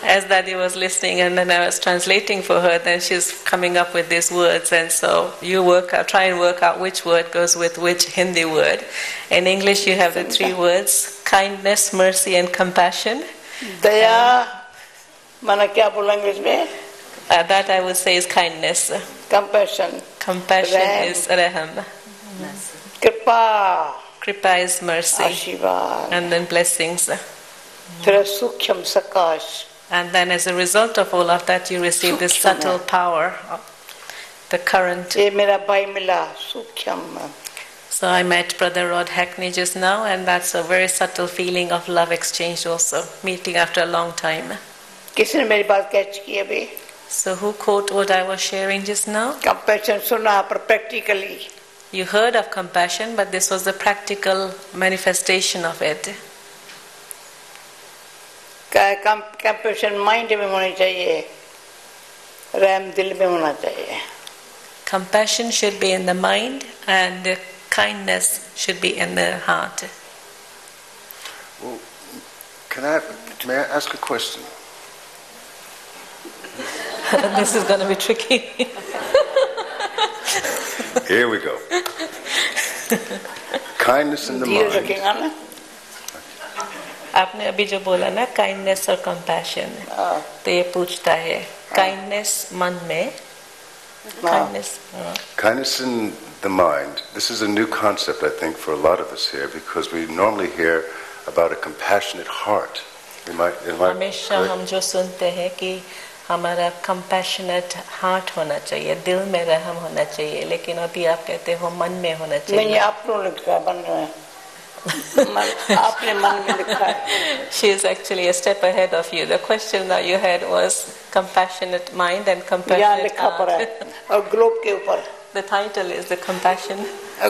As Dadi was listening and then I was translating for her, then she's coming up with these words, and so you try and work out which word goes with which Hindi word. In English you have the three words, kindness, mercy and compassion. दया माना क्या बोला English में That I would say is kindness. Compassion Compassion Rahm. is raham. कृपा Kripa is mercy. आशीर्वाद And then blessings. फिर सूक्ष्म सकाश And then as a result of all of that you receive this subtle power, the current. ये मेरा भाई मिला सूक्ष्म So I met Brother Rod Hackney just now, and that's a very subtle feeling of love exchange also, meeting after a long time. किसने मेरी बात catch की अभी So who quote what I was sharing just now? Compassion सुना पर practically You heard of compassion, but this was the practical manifestation of it. Compassion mind में होनी चाहिए रहम दिल में होना चाहिए Compassion should be in the mind, and kindness should be in the heart. Well, may I ask a question? This is going to be tricky. Here we go. Kindness in the धीरे mind. रखेगा ना आपने अभी जो बोला ना kindness और compassion, तो ये पूछता है काइंडनेस मन में, Kindness in the mind. This is a new concept, I think, for a lot of us here, because we normally hear about a compassionate heart. हमेशा हम जो सुनते हैं कि हमारा कंपैशनेट हार्ट होना चाहिए, दिल में रहम होना चाहिए, लेकिन अभी आप कहते हो मन में होना चाहिए. नहीं आपने लिखा बन रहा है आपने मन में लिखा है. She is actually a step ahead of you. The question that you had was compassionate mind and यहाँ compassionate लिखा पड़ा है heart. और ग्लोब के ऊपर The title is the compassion,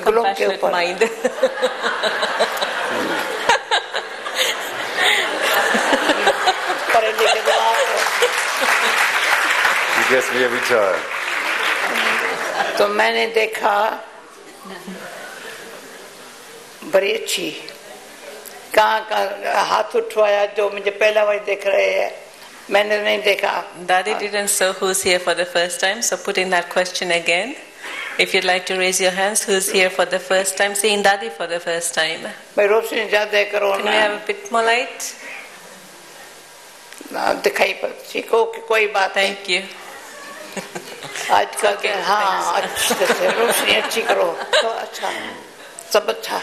globe के compassionate ऊपर mind. पढ़े लिखे तो आप You guess me every time. तो मैंने देखा बड़ी अच्छी कहाँ हाथ उठवाया जो मुझे पहला बार देख रहे हैं मैंने नहीं देखा. Dadi didn't say who's here for the first time, so put in that question again. If you'd like to raise your hands, who's here for the first time, seeing Dadi for the first time? भाई रोशनी ज्यादा करो Can we ना have a bit more light? दिखाई पड़ती कोई बात नहीं. Thank you. आजकल Okay, हाँ thanks. अच्छे से रोशनी अच्छी करो तो अच्छा सब अच्छा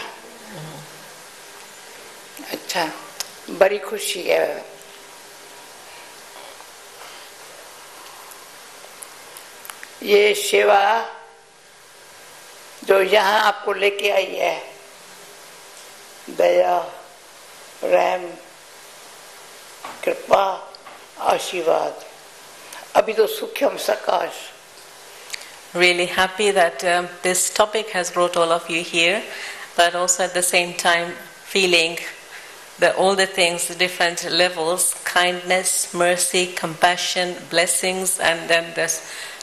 अच्छा बड़ी खुशी है. ये सेवा जो यहाँ आपको लेके आई है दया रहम कृपा आशीर्वाद अभी तो सूक्ष्म सकाश. Really happy that this topic has brought all of you here, but also at the same time feeling that all the things, the different levels, kindness, mercy, compassion, blessings, and then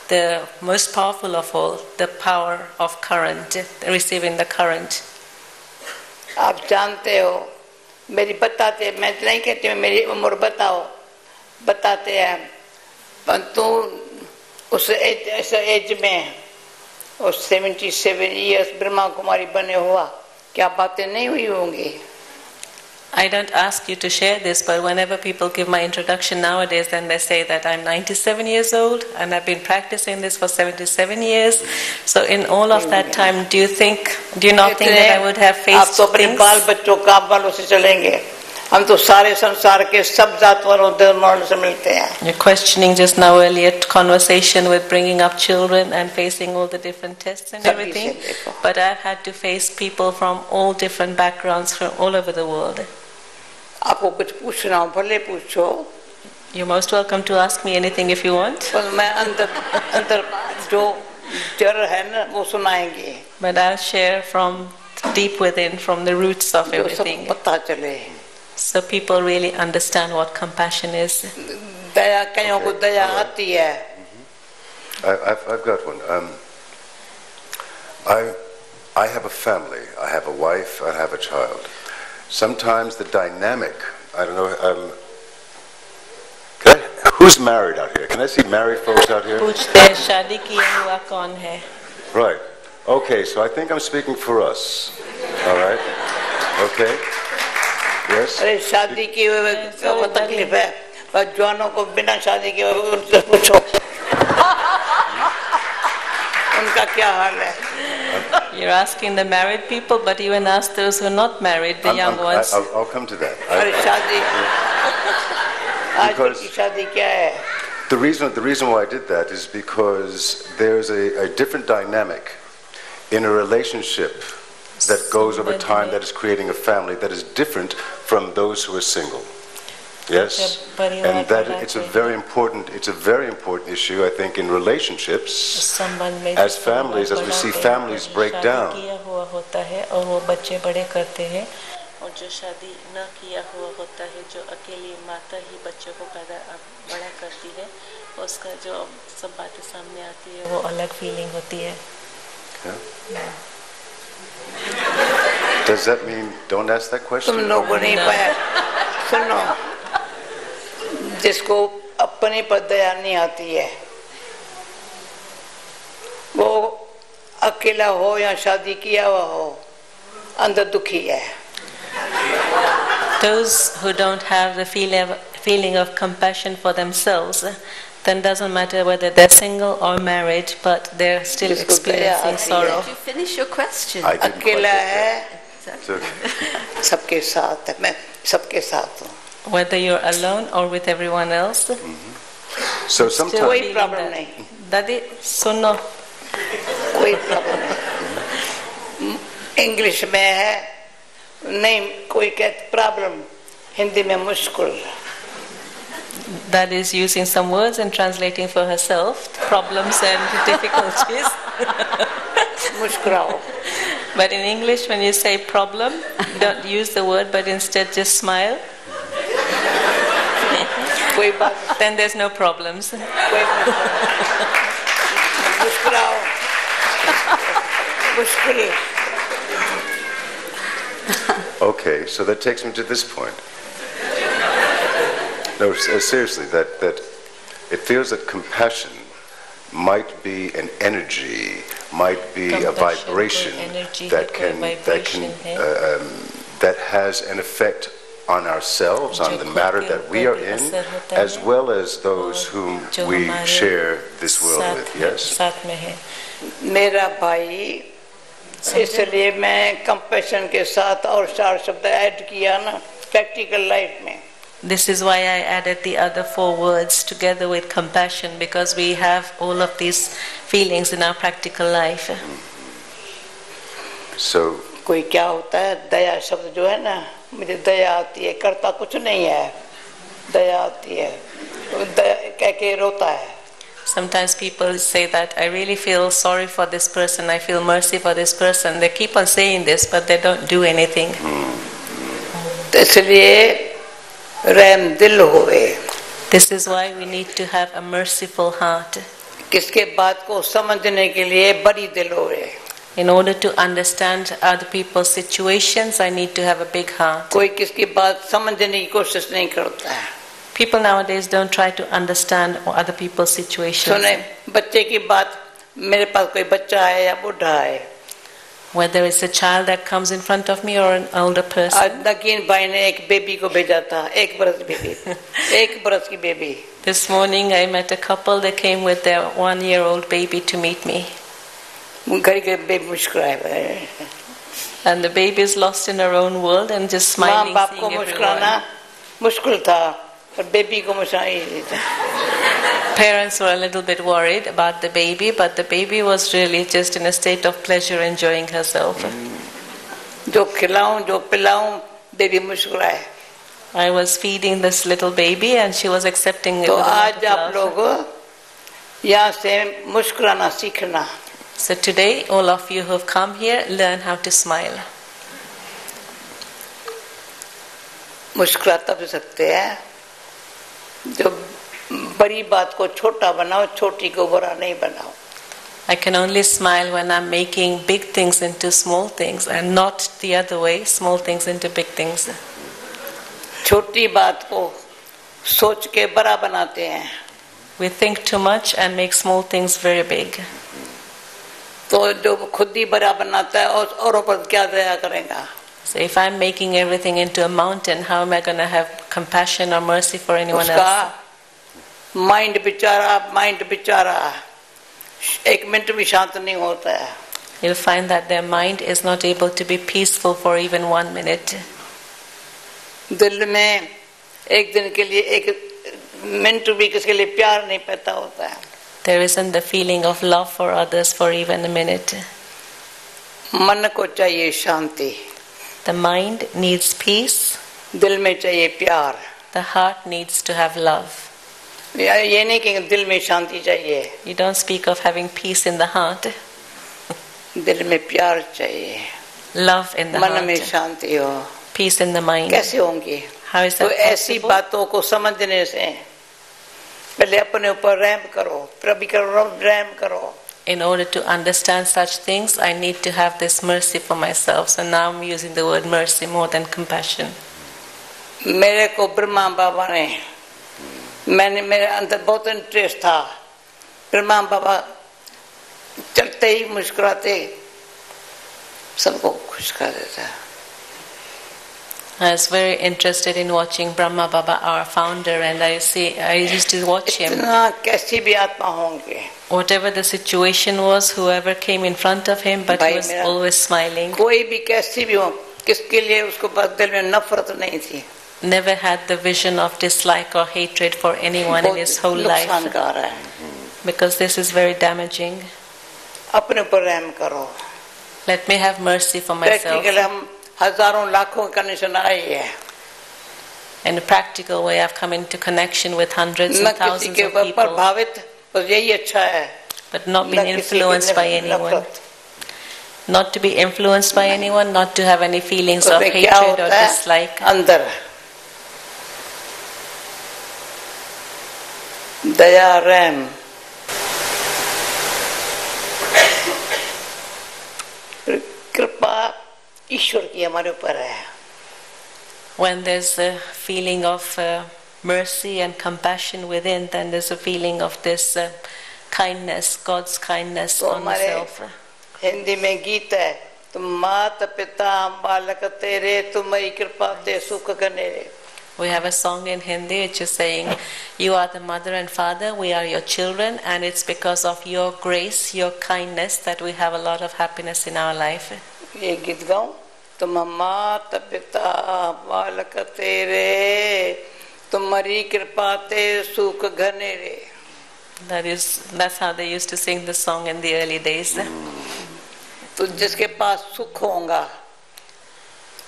the most powerful of all, the power of current, receiving the current. आप जानते हो मेरी बताते मैं नहीं कहती हूँ मेरी उम्र बताओ बताते हैं परंतु उस एज में उस 77 इयर्स ब्रह्मा कुमारी बने हुआ क्या बातें नहीं हुई होंगी. I don't ask you to share this, but whenever people give my introduction nowadays, then they say that I'm 97 years old and I've been practicing this for 77 years. So in all of that time, do you not think that I would have faced आप तो अपने things? बाल बच्चों का बालों से चलेंगे हम तो सारे संसार के सब जात वालों धर्मों से मिलते हैं. You're questioning just now earlier conversation with bringing up children and facing all the different tests and everything. But I've had to face people from all different backgrounds from all over the world. आपको कुछ पूछना हो भले पूछो. You're most welcome to ask me anything if you want. पर मैं अंदर जो जड़ है ना वो सुनाएंगे. But I'll share from deep within, from the roots of everything. जो सब पता चले. So people really understand what compassion is. दया कईयों को दया आती है. I've got one. I have a family. I have a wife. I have a child. Sometimes the dynamic. I don't know. Who's married out here? Can I see married folks out here? पूछते हैं शादी किया हुआ कौन है? Right. Okay. So I think I'm speaking for us. All right. Okay. Yes. अरे शादी की हुए क्या तकलीफ है? पर जवानों को बिना शादी के उनसे पूछो. उनका क्या हाल है? You're asking the married people, but even ask those who are not married, the young ones. I'll come to that. अरे शादी आज की शादी क्या है? The reason why I did that is because there's a different dynamic in a relationship that goes over time, that is creating a family that is different from those who are single. Yes, and that it's a very important issue, I think, in relationships as families, as we see families break down. और जो शादी न किया हुआ होता है, जो अकेली माता ही बच्चों को बड़ा करती है, उसका जो सब बातें सामने आती है वो अलग फीलिंग होती है. Does that mean don't ask that question? तुम लोगों ने पाया. सुनो, जिसको अपनी पर दया नहीं आती है, वो अकेला हो या शादी किया हुआ हो, अंदर दुखी है. Those who don't have the feeling of compassion for themselves, then doesn't matter whether they're single or married, but they're still experiencing sorrow. Did you finish your question? I didn't quite अकेला get है, that. सबके साथ है. मैं सबके साथ हूँ. Whether you're alone or with everyone else. So sometimes कोई प्रॉब्लम नहीं. दादी सुनो. कोई प्रॉब्लम नहीं. इंग्लिश में है नहीं कोई कहते प्रॉब्लम, हिंदी में मुश्किल. That is using some words and translating for herself problems and difficulties. मुस्कुराओ. But in English, when you say problem, don't use the word, but instead just smile. कोई बात. Then there's no problems. मुस्कुराओ. मुश्किल. Okay, so that takes me to this point. No, seriously, that it feels that compassion might be an energy, might be a vibration that has an effect on ourselves, on the matter that we are in, as well as those whom we share this world with. Yes. मेरा भाई, इसलिए मैं compassion के साथ और 4 शब्द add किया ना प्रैक्टिकल लाइफ में. This is why I added the other 4 words together with compassion, because we have all of these feelings in our practical life. So कोई क्या होता है, दया शब्द जो है ना, मुझे दया आती है, करता कुछ नहीं है, दया आती है, कह के रोता है. Sometimes people say that I really feel sorry for this person, I feel mercy for this person. They keep on saying this, but they don't do anything. इसलिए रहम दिल होवे. This is why we need to have a merciful heart. किसके बात को समझने के लिए बड़ी दिल होवे. In order to understand other people's situations, I need to have a big heart. कोई किसकी बात समझने की कोशिश नहीं करता है. People nowadays don't try to understand other people's situations. सुने, बच्चे की बात, मेरे पास कोई बच्चा है या बूढ़ा है. Whether it's a child that comes in front of me or an older person. आज नकीन भाई ने एक बेबी को भेजा था, 1 बरस बेबी, 1 बरस की baby. This morning I met a couple that came with their 1-year-old baby to meet me. घर के बेबी मुस्कुराए. And the baby is lost in her own world and just smiling, माँ बाप seeing को मुस्कुराना everyone. मुश्किल था और बेबी को मुस्कुराई था. Parents were a little bit worried about the baby, but the baby was really just in a state of pleasure, enjoying herself. जो खिलाऊं जो पिलाऊं बेबी मुस्कुराए. I was feeding this little baby and she was accepting it तो with a lot आज of आप love. लोग यहाँ से मुस्कुराना सीखना. So today, all of you who have come here, learn how to smile. मुस्कुरा तब सकते हैं जो बड़ी बात को छोटा बनाओ, छोटी को बड़ा नहीं बनाओ. I can only smile when I'm making big things into small things and not the other way, small things into big things. छोटी बात को सोच के बड़ा बनाते हैं. We think too much and make small things very big. तो जो खुद ही बड़ा बनाता है और औरों पर क्या दया करेगा. So if I'm making everything into a mountain, how am I going to have compassion or mercy for anyone else? उसका माइंड बेचारा एक मिनट भी शांत नहीं होता है. You'll find that their mind is not able to be peaceful for even 1 minute. दिल में एक दिन के लिए एक मिनट भी किसी के लिए प्यार नहीं पैदा होता है. There isn't the feeling of love for others for even a minute. मन को चाहिए शांति. The mind needs peace. दिल में चाहिए प्यार. The heart needs to have love. ये नहीं कि दिल में शांति चाहिए. You don't speak of having peace in the heart. दिल में प्यार चाहिए. Love in the मन में heart. शांति हो. Peace in the mind. कैसे होंगी? How is तो that ऐसी possible? बातों को समझने से पहले अपने ऊपर रहम करो, प्रभु करो, रहम करो. In order to understand such things, I need to have this mercy for myself. So now I'm using the word mercy more than compassion. मेरे को ब्रह्मा बाबा ने मेरे अंदर बहुत इंटरेस्ट था. ब्रह्मा बाबा चलते ही मुस्कुराते सबको खुश कर देता. I was very interested in watching Brahma Baba, our founder, and I used to watch him. इतना कैसी भी आत्मा होंगे, Whatever the situation was, whoever came in front of him, but he was always smiling. कोई भी कैसी भी हो, किसके लिए उसको बस दिल में नफरत नहीं थी. Never had the vision of dislike or hatred for anyone in his whole life. नुकसानकार है. Because this is very damaging. अपने ऊपर रहम करो. Let me have mercy for myself. Practical हम हजारों लाखों कनेक्शन आए हैं. In a practical way, I've come into connection with hundreds न and किसी thousands के of ऊपर people, प्रभावित, बस यही अच्छा है. but not न been किसी की influenced by anyone. नफरत. Not to be influenced by anyone, not to have any feelings of उसमें क्या hatred or होता है dislike. अंदर दया रहम. कृपा ईश्वर की हमारे ऊपर है. When there's a feeling of mercy and compassion within, then there's a feeling of this kindness, God's kindness तो on हमारे yourself. हिंदी में गीत है, तुम माता पिता बालक तेरे, तुम्हारी कृपा ते सुख गनेरे. We have a song in Hindi which is saying, you are the mother and father, we are your children, and it's because of your grace, your kindness that we have a lot of happiness in our life. ये गीत गाऊं, तुम माता पिता बालक तेरे, तुम्हारी कृपा ते सुख घनेरे. That's how they used to sing the song in the early days. तो जिसके पास सुख होगा,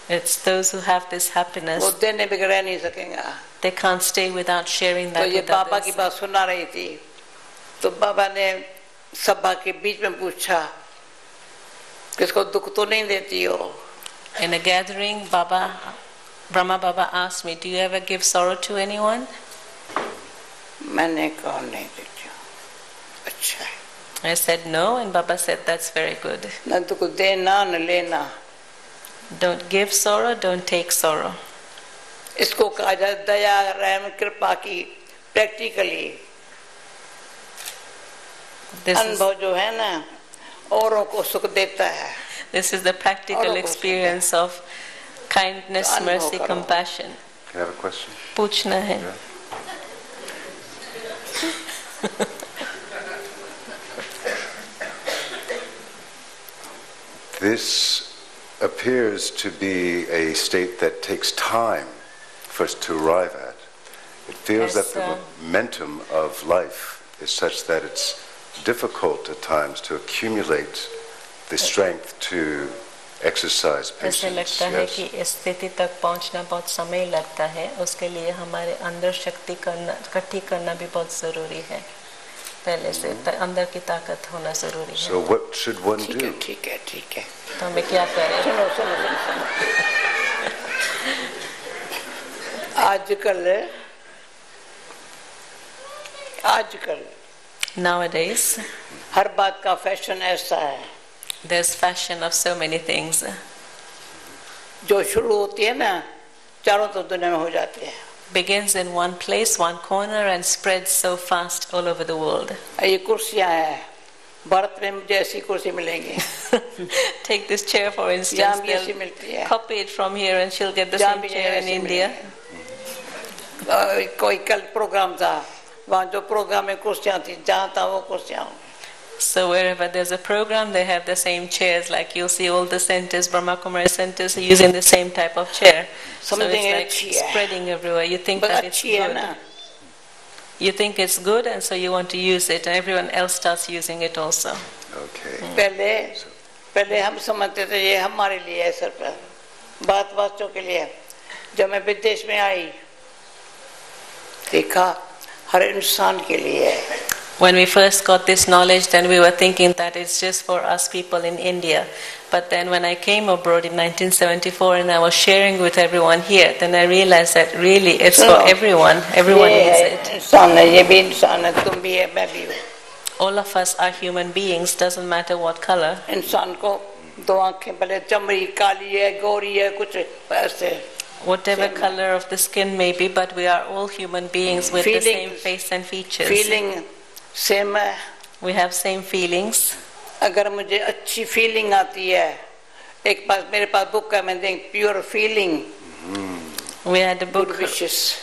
It's those who have this वो happiness, देने बगैर रह नहीं सकेगा. they can't stay without sharing तो that ये with बाबा की others. बात सुना रही थी, तो बाबा ने सभा के बीच में पूछा, किसको दुख तो नहीं देती हो? In a gathering, Brahma Baba asked me, do you ever give sorrow to anyone? मैंने कहा नहीं देती हूँ. अच्छा है. I said no, and Baba said, that's very good. न दुख देना न लेना. Don't give sorrow, don't take sorrow. इसको कहा जाए दया रहम कृपा की प्रैक्टिकली. अनुभव जो है ना, औरों को सुख देता है. This is the practical experience of kindness, mercy, compassion. Can I have a question? पूछना है. This appears to be a state that takes time for us to arrive at. It feels that the momentum of life is such that it's difficult at times to accumulate the strength to exercise ऐसे patience. लगता है Yes. कि इस स्थिति तक पहुंचना बहुत समय लगता है, उसके लिए हमारे अंदर शक्ति करना, इकट्ठी करना भी बहुत जरूरी है। पहले से अंदर की ताकत होना जरूरी है। So what should one do? ठीक है तो हमें क्या करें? सुनो आजकल Nowadays, हर बात का फैशन ऐसा है, there's fashion of so many things. जो शुरू होती है ना चारों तरफ दुनिया में हो जाती है। Begins in one place, one corner, and spreads so fast all over the world. ये कुर्सियां हैं, भारत में मुझे ऐसी कुर्सी मिलेंगी। Take this chair for instance. यहाँ भी ऐसी मिलती है। Copy it from here, and she'll get the जहाँ same भी chair in ऐसी India. कोई कल प्रोग्राम था, वहाँ जो प्रोग्राम में कुर्सियां थी, जहाँ था वो कुर्सियां। So wherever there's a program, they have the same chairs. Like you'll see all the centers, Brahma Kumaris centers, are using the same type of chair. So it's like spreading everywhere. You think that it's good. You think it's good, and so you want to use it, and everyone else starts using it also. Okay. पहले हम समझते थे ये हमारे लिए है सिर्फ, भारतवासियों के लिए। जब मैं विदेश में आई, देखा हर इंसान के लिए है। When we first got this knowledge, then we were thinking that it's just for us people in India. But then when I came abroad in 1974 and I was sharing with everyone here, then I realized that really it's for everyone. Everyone needs it. इंसान है, ये भी इंसान है, तुम भी है, मैं भी हूँ। All of us are human beings, doesn't matter what color. इंसान को दो आंखें, भले चमड़ी काली है, गोरी है, कुछ ऐसे। Whatever color of the skin may be, but we are all human beings with the same face and features. Feeling same है। We have same feelings. अगर मुझे अच्छी फीलिंग आती है, एक पास मेरे पास बुक है, मैं देख pure feeling. We had a book Good wishes.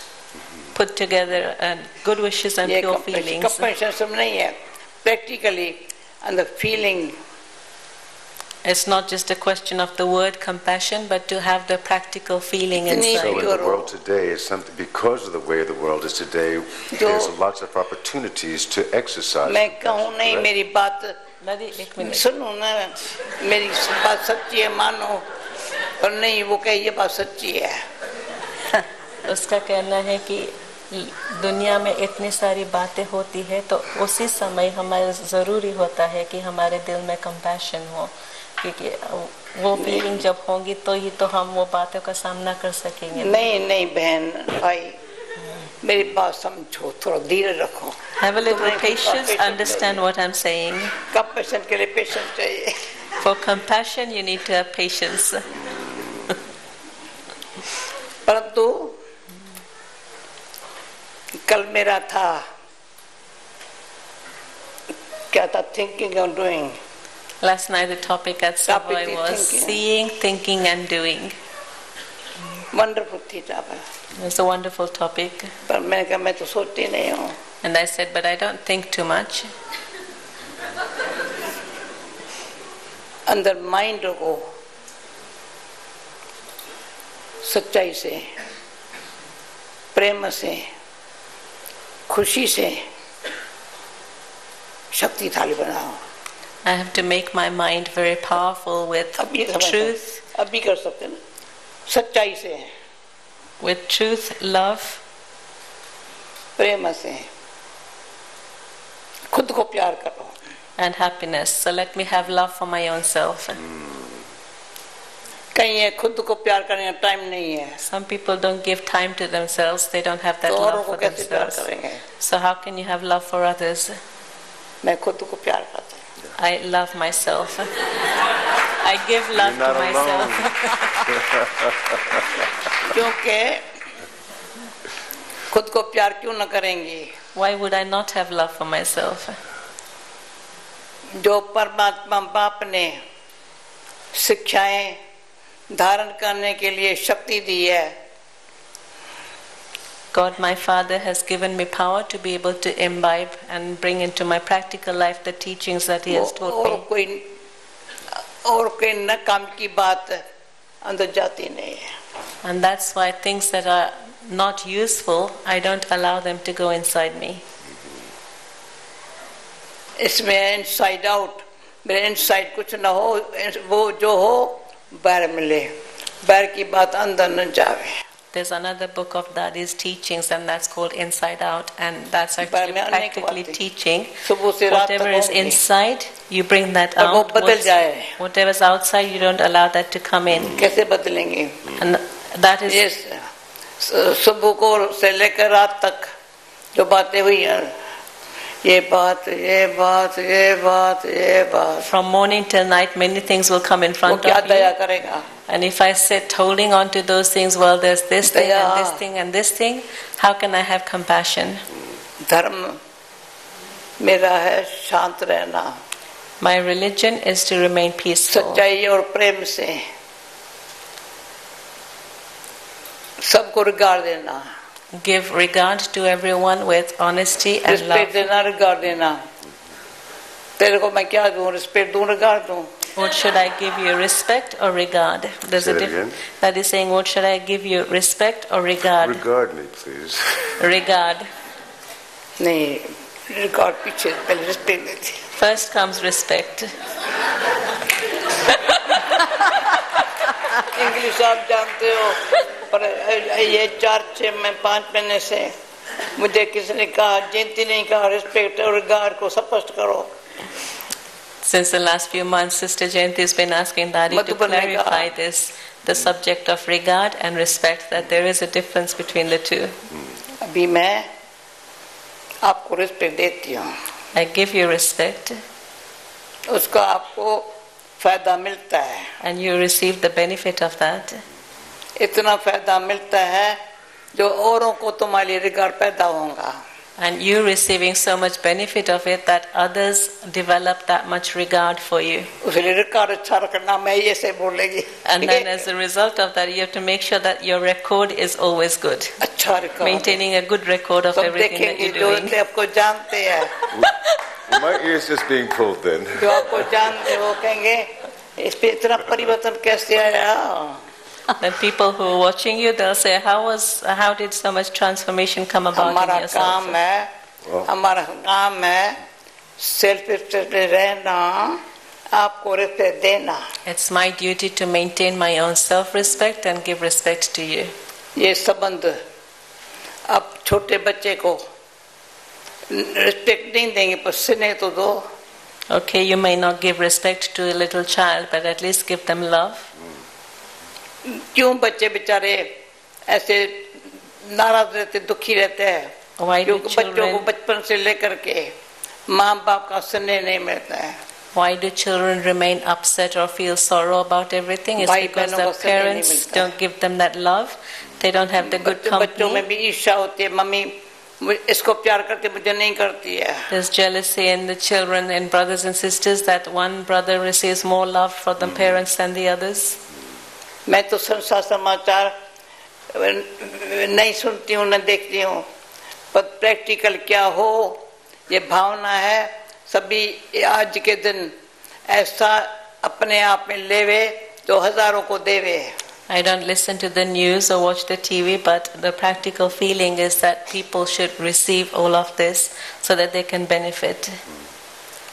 put together, and good wishes and pure feelings. Compassion सब नहीं है, practically and the feeling. It's not just a question of the word compassion, but to have the practical feeling inside. So in the world today is something, because of the way the world is today, there's lots of opportunities to exercise. मैं कहूँ नहीं, मेरी बात एक minute सुनो ना, मेरी बात सच्ची है मानो, और नहीं वो कहे ये बात सच्ची है। उसका कहना है कि दुनिया में इतनी सारी बातें होती है, तो उसी समय हमारे ज़रूरी होता है कि हमारे दिल में कंपैशन हो, क्योंकि वो फीलिंग जब होंगी तो ही तो हम वो बातों का सामना कर सकेंगे। नहीं बहन भाई, मेरी बात समझो, थोड़ा धीरे रखो। Have a little patience, understand what I'm saying. Compassion के लिए पेशेंस चाहिए। For compassion you need to have patience. परंतु कल मेरा था, क्या था, थिंकिंग और doing. Last night the topic at Subway was seeing, thinking and doing. Wonderful थी topic. It's a wonderful topic. पर मैंने कहा मैं तो सोचती नहीं हूँ। And I said, but I don't think too much. अंदर माइंड को सच्चाई से, प्रेम से, खुशी से शक्तिशाली बनाओ। I have to make my mind very powerful with truth. अभी कर सकते हैं ना, सच्चाई से, with truth, love, प्रेम से, खुद को प्यार करो, and happiness. So let me have love for my own self. कहीं है खुद को प्यार करने का टाइम नहीं है। Some people don't give time to themselves. They don't have that तो औरों love को for कैसे प्यार themselves. करेंगे? So how can you have love for others? मैं खुद को प्यार करता हूँ। I love myself. I give love to myself. क्योंकि खुद को प्यार क्यों न करेंगी? Why would I not have love for myself? जो परमात्मा बाप ने शिक्षाएं धारण करने के लिए शक्ति दी है, God, my Father, has given me power to be able to imbibe and bring into my practical life the teachings that He has taught me. और कोई न काम की बात अंदर जाती नहीं है. And that's why things that are not useful, I don't allow them to go inside me. इसमें इनसाइड आउट, मेरे इनसाइड कुछ ना हो, वो जो हो बाहर मिले, बाहर की बात अंदर न जावे. There's another book of Dadi's teachings, and that's called Inside Out, and that's actually practically teaching. Whatever is inside, you bring that out. Whatever's outside, you don't allow that to come in. कैसे बदलेंगे? And that is सुबह को से लेकर रात तक जो बातें हुई हैं, ये बात, ये बात, ये बात, ये बात. From morning till night, many things will come in front of you. दया करेगा? And if I sit holding on to those things, well, there's this thing and this thing and this thing, how can I have compassion? धर्म मेरा है शांत रहना. My religion is to remain peaceful. सच्चाई और प्रेम से सबको रिगार्ड देना. Give regard to everyone with honesty and love. Respect देना, रिगार्ड देना. तेरे को मैं क्या दूं? रिस्पेक्ट दूं, रिगार्ड दूं? What should I give you, respect or regard? There's a difference. That is saying, what should I give you, respect or regard? Regard me, please. Regard. नहीं, regard पीछे, पहले respect देती. First comes respect. इंग्लिश आप जानते हो, पर ये 4-5 महीने से मुझे किसी ने कहा, जयंती ने कहा, respect और regard को स्पष्ट करो. Since the last few months, Sister Jayanti has been asking Dadi to clarify this, the subject of regard and respect, that there is a difference between the two. अभी मैं आपको respect देती हूँ. I give you respect. उसका आपको फायदा मिलता है. And you receive the benefit of that. इतना फायदा मिलता है जो औरों को तुम्हारे लिए regard पैदा होगा. And you receiving so much benefit of it that others develop that much regard for you. And then as a result of that, you have to make sure that your record is always good. Maintaining a good record of everything that you're doing. My ears just being pulled then. The people who are watching you, they'll say, how did so much transformation come about in yourself? हमारा काम है self respect रहना, आपको respect देना. It's my duty to maintain my own self-respect and give respect to you. ये संबंध अब छोटे बच्चे को रिस्पेक्ट नहीं देंगे पर स्नेह तो दो. Okay, you may not give respect to a little child, but at least give them love. क्यों बच्चे बेचारे ऐसे नाराज रहते, दुखी रहते हैं? क्योंकि बच्चों को बचपन से लेकर के माँ बाप का स्नेह नहीं मिलता है. Why do children remain upset or feel sorrow about everything? It's because their parents don't give them that love. They don't have the good company. बच्चों में भी ईर्ष्या होती है, मम्मी इसको प्यार करती मुझे नहीं करती है. There's jealousy in the children and brothers and sisters that one brother receives more love from the parents than the others. मैं तो संसार समाचार नहीं सुनती हूँ, न देखती हूँ, पर प्रैक्टिकल क्या हो ये भावना है. सभी आज के दिन ऐसा अपने आप में लेवे तो हजारों को देवे. I don't listen to the news or watch the TV, but the practical feeling is that people should receive all of this so that they can benefit.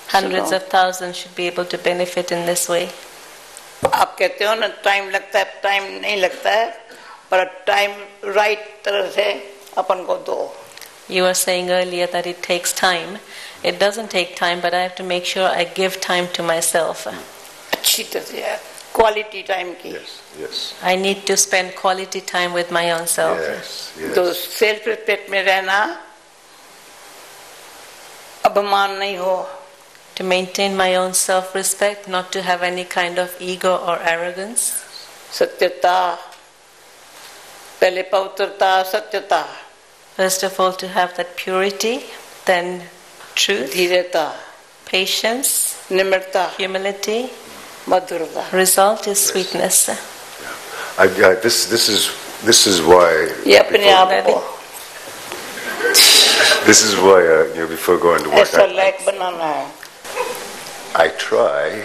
Hundreds of thousands should be able to benefit in this way. आप कहते हो ना time लगता है, time नहीं लगता है, पर टाइम राइट तरह से अपन को दो. You were saying earlier that it takes time. It doesn't take time, but I have to make sure I give time to myself. अच्छी तरह से क्वालिटी टाइम की. Yes. I need to spend quality time with my own self. तो self respect में रहना, अभिमान नहीं हो. To maintain my own self-respect, not to have any kind of ego or arrogance. सत्यता, पहले पवित्रता, सत्यता. First of all, to have that purity, then truth, धीरता, patience, निम्रता, humility. मधुरता. Result is sweetness. This is why. ये अपने आप को. This is why before going to work. ऐसा लायक बनाना है. I try.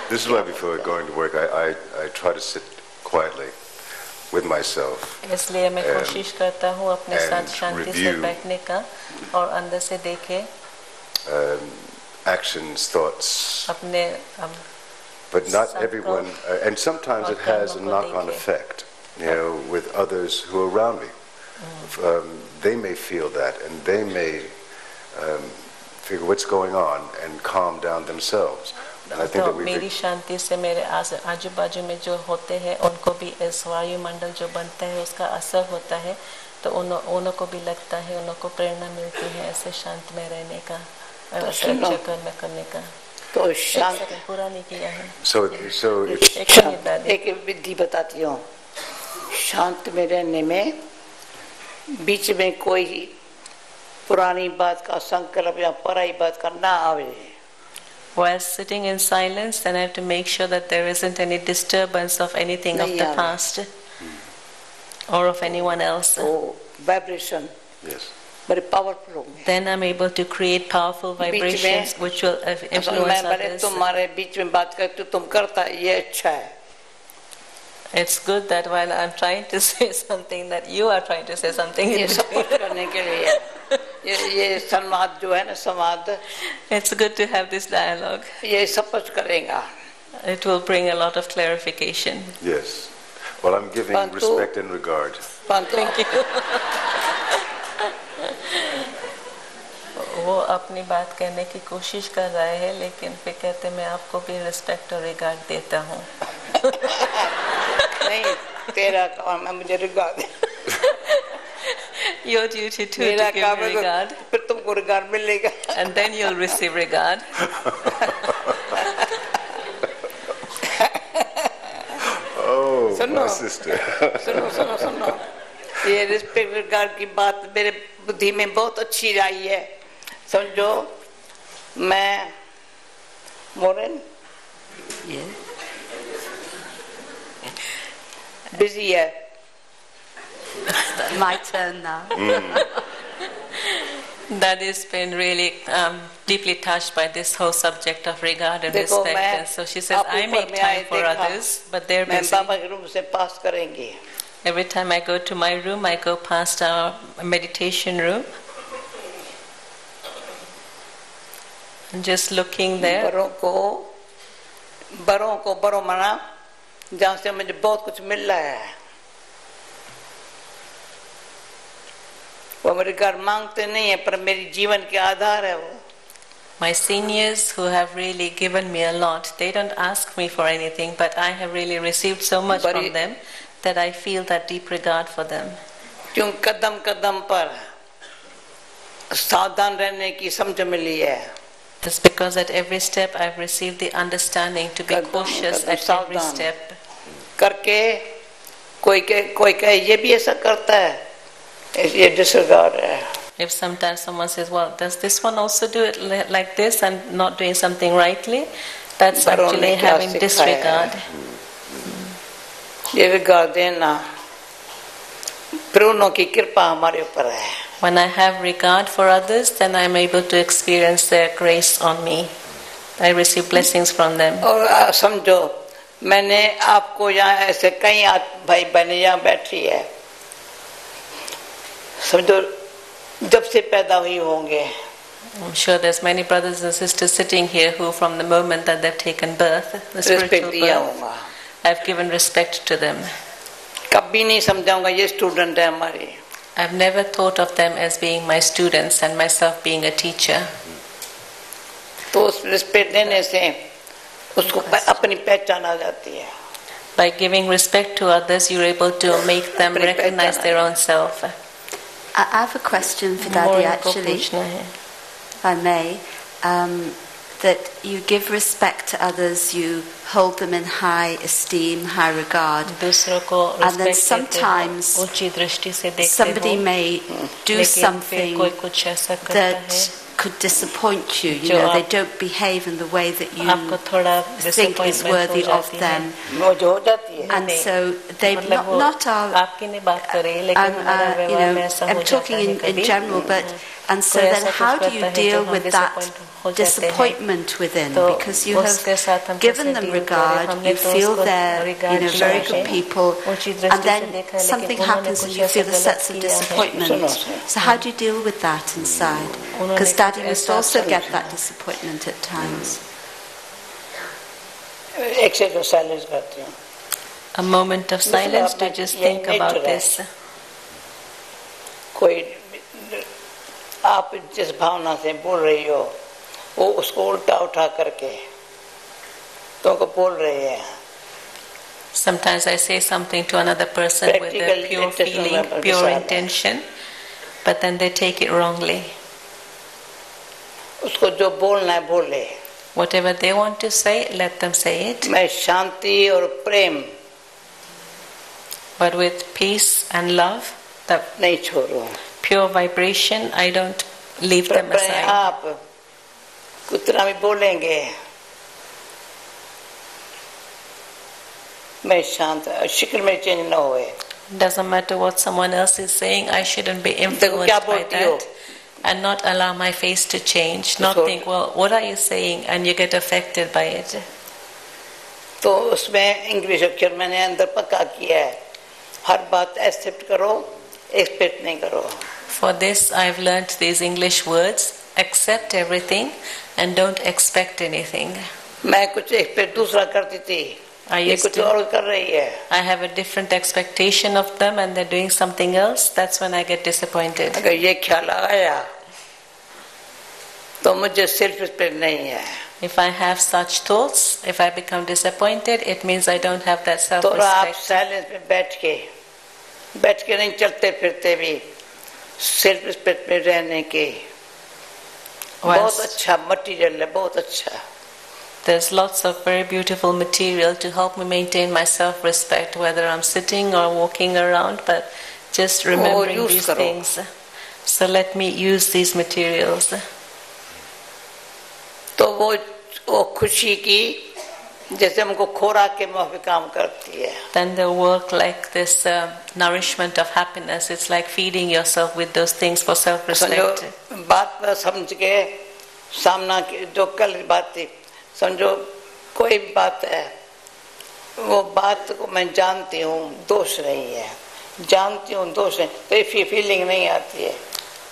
This is why before going to work, I try to sit quietly with myself. इसलिए मैं कोशिश करता हूँ अपने साथ शांति से बैठने का और अंदर से देखे actions, thoughts. अपने But not everyone, and sometimes it has a knock-on effect, with others who are around me. They may feel that, and they may figure what's going on and calm down themselves. And I think that मेरी शांति से मेरे आजू बाजू में जो होते हैं उनको भी इस वायुमंडल जो बनता है उसका असर होता है, तो उनको भी लगता है, उनको प्रेरणा मिलती है ऐसे शांत में रहने का, ऐसे अच्छे कर्म करने का। तो शांत पूरा नहीं किया है। एक विधि बताती हूँ। शांत में रहने में बीच में कोई पुरानी बात का संकल्प या पराई बात का ना आवे। While sitting in silence, then I have to make sure that there isn't any disturbance of anything of the past or of anyone else. Oh, vibration. Yes. Very powerful. Then I'm able to create powerful vibrations which will influence others. तुम्हारे बीच में बात करते तुम करता ये अच्छा है। It's good that while I'm trying to say something, that you are trying to say something. ये सपोर्ट करने के लिए ये संवाद जो है ना संवाद। It's good to have this dialogue. ये सपोर्ट करेगा। It will bring a lot of clarification. Yes. Well, I'm giving respect and regard. Thank you. वो अपनी बात कहने की कोशिश कर रहा है, लेकिन फिर कहते मैं आपको भी रिस्पेक्ट और रिगार्ड देता हूँ। नहीं, तेरा काम है मुझे regard. Your duty too to give me regard. फिर तुमको रिगार्ड मिलेगा। And then you'll receive regard. Oh, my sister. सुनो। ये रिस्पेक्ट रिगार्ड की बात मेरे बुद्धि में बहुत अच्छी आई है। समझो मैं मोरन बिजी है। My turn now. Dadi's been really deeply touched by this whole subject of regard and respect, and so she says, I make time for others, but they're busy. बाबा के रूम से पास करेंगे। Every time I go to my room, I go past our meditation room. And just looking there. बड़ों को बड़ों मना, जहाँ से मुझे बहुत कुछ मिल रहा है। वो मेरे घर मांगते नहीं है, पर मेरी जीवन के आधार है वो। My seniors who have really given me a lot, they don't ask me for anything, but I have really received so much from them that I feel that deep regard for them. क्यों कदम कदम पर सावधान रहने की समझ मिली है। It's because at every step I've received the understanding to be cautious at every step. करके कोई कहे ये भी ऐसा करता है, ये disregard है। If sometimes someone says, well, does this one also do it like this and not doing something rightly? That's actually having disregard. ये regard देना प्रभु की कृपा हमारे ऊपर है। When I have regard for others, then I am able to experience their grace on me. I receive blessings from them. और समझो मैंने आपको यहाँ ऐसे कई भाई बहनें यहाँ बैठी है, समझो जब से पैदा हुई होंगे। I'm sure there's many brothers and sisters sitting here who, from the moment that they've taken birth, the spiritual birth, I've given respect to them. कभी नहीं समझाऊंगा ये स्टूडेंट है हमारी। I've never thought of them as being my students and myself being a teacher. तो उस respect देने से उसको अपनी पहचान आ जाती है। By giving respect to others, you're able to make them recognize their own self. I have a question for Dadi, actually, if I may. That you give respect to others, you hold them in high esteem, high regard, and then sometimes somebody may do something that could disappoint you. You know, they don't behave in the way that you think is worthy of them, and so they not are. I'm talking in general, but And so then how do you deal with that disappointment within? Because you have given them regard, you feel they're very good people, and then something happens and you feel a sense of disappointment. So how do you deal with that inside? Because Daddy must also get that disappointment at times. A moment of silence to just think about this. आप जिस भावना से बोल रही हो वो उसको उल्टा उठा करके तुमको बोल रहे हैं. Sometimes I say something to another person with a pure feeling, pure intention, but then they take it wrongly. उसको जो बोलना है बोले. Whatever they want to say, let them say it. मैं शांति और प्रेम, but with peace and love, the नहीं छोड़ो. Pure vibration, I don't leave them aside. आप कितना भी बोलेंगे, मैं शांत, शिकल में चेंज ना होए. Doesn't matter what someone else is saying, I shouldn't be influenced by that and not allow my face to change. Not think, well, what are you saying? And you get affected by it. तो उसमें English अक्षर मैंने अंदर पक्का किया है. हर बात accept करो, एक्सपेक्ट नहीं करो. For this, I've learnt these English words: accept everything and don't expect anything. मैं कुछ एक्सपेक्ट दूसरा करती थी. ये कुछ और कर रही है. I have a different expectation of them, and they're doing something else. That's when I get disappointed. अगर ये ख्याल आया, तो मुझे सेल्फ रिस्पेक्ट नहीं है. If I have such thoughts, if I become disappointed, it means I don't have that self-respect. तो आप साइलेंस में बैठ के नहीं चलते फिरते भी सेल्फ रिस्पेक्ट में रहने के बहुत अच्छा मटेरियल है, बहुत अच्छा. There's lots of very beautiful material to help me maintain my self-respect, whether I'm sitting or walking around, but just remembering these things. So let me use these materials. तो वो खुशी की जैसे हमको खोराक के मुँह पे काम करती है. Then they work like this nourishment of happiness. It's like feeding yourself with those things for self-respect. बात पर समझ के सामना जो कल बात थी, समझो कोई बात है, वो बात को मैं जानती हूँ, दोष नहीं है, जानती हूँ दोष नहीं, तो ये फीलिंग नहीं आती है.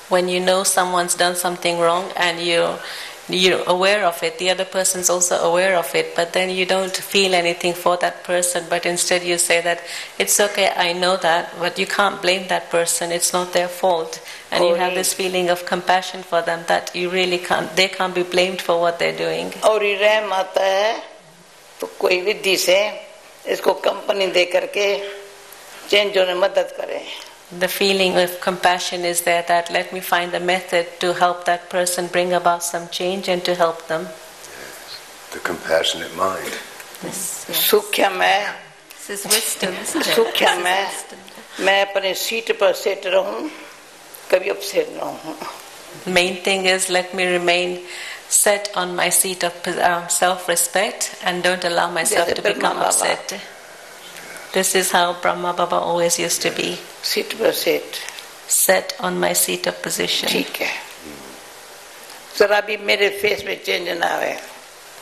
When you know someone's done something wrong and you're aware of it, the other person's also aware of it, but then you don't feel anything for that person, but instead you say that it's okay, I know that, but you can't blame that person, it's not their fault, and you have this feeling of compassion for them that you really can't, they can't be blamed for what they're doing. और रहम आता है तो कोई विधि से इसको company दे करके change होने मदद करे. The feeling of compassion is there, that let me find a method to help that person bring about some change and to help them. Yes. The compassionate mind. सुख्या मैं, This is wisdom, isn't it? सुख्या मैं अपने seat पर set रहूं, कभी upset ना हूं. Main thing is let me remain set on my seat of self-respect and don't allow myself to become upset. This is how Brahma Baba always used to be. Seat पर set. Set on my seat of position. ठीक है. जरा भी मेरे face में change ना आए.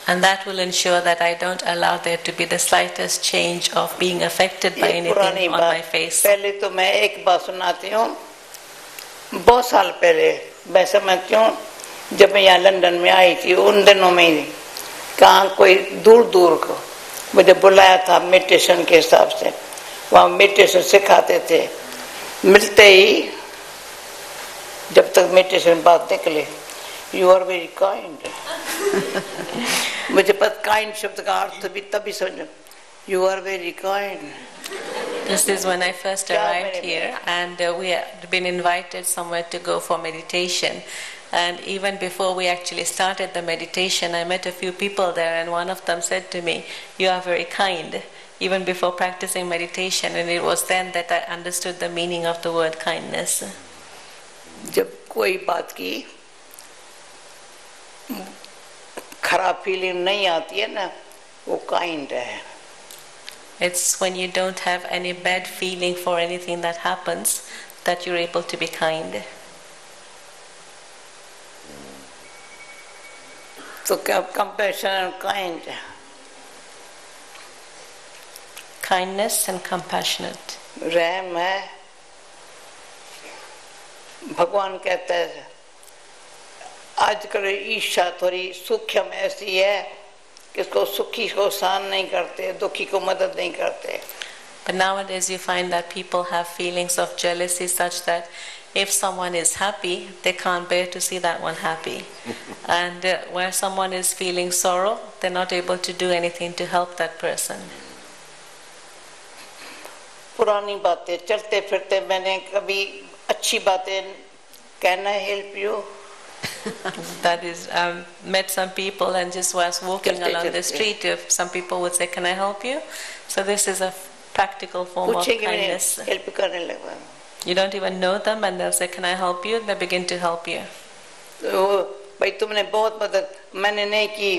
And that will ensure that I don't allow there to be the slightest change of being affected by anything on my face. पहले तो मैं एक बात सुनाती हूँ. बहुत साल पहले मैं समझती हूँ जब मैं यहाँ लंदन में आई थी, उन दिनों में कहाँ कोई दूर दूर को मुझे बुलाया था मेडिटेशन के हिसाब से. वहाँ मेडिटेशन सिखाते थे. मिलते ही जब तक मेडिटेशन बात निकले, यू आर वेरी काइंड. मुझे पता काइंड शब्द का अर्थ भी तभी समझ. You are very kind. This is when I first arrived here, and we had been invited somewhere to go for meditation. And even before we actually started the meditation, I met a few people there, and one of them said to me, "You are very kind," even before practicing meditation. And it was then that I understood the meaning of the word kindness. जब कोई बात की खराब feeling नहीं आती है ना, वो काइंड है. It's when you don't have any bad feeling for anything that happens that you're able to be kind. तो compassion and kind. Kindness and compassionate. रहम है. भगवान कहता है आजकल ईर्ष्या थोड़ी सूक्ष्म ऐसी है कि इसको सुखी को सहन नहीं करते, दुखी को मदद नहीं करते. But nowadays you find that people have feelings of jealousy such that if someone is happy, they can't bear to see that one happy. And where someone is feeling sorrow, they're not able to do anything to help that person. पुरानी बातें चलते फिरते मैंने कभी अच्छी बातें can I help you? That is, met some people and just was walking along the street. If some people would say, "Can I help you?" So this is a practical form of kindness. help करने लगा. You don't even know them, and they'll say, "Can I help you?" They begin to help you. भाई तुमने बहुत मदद मैंने नहीं की,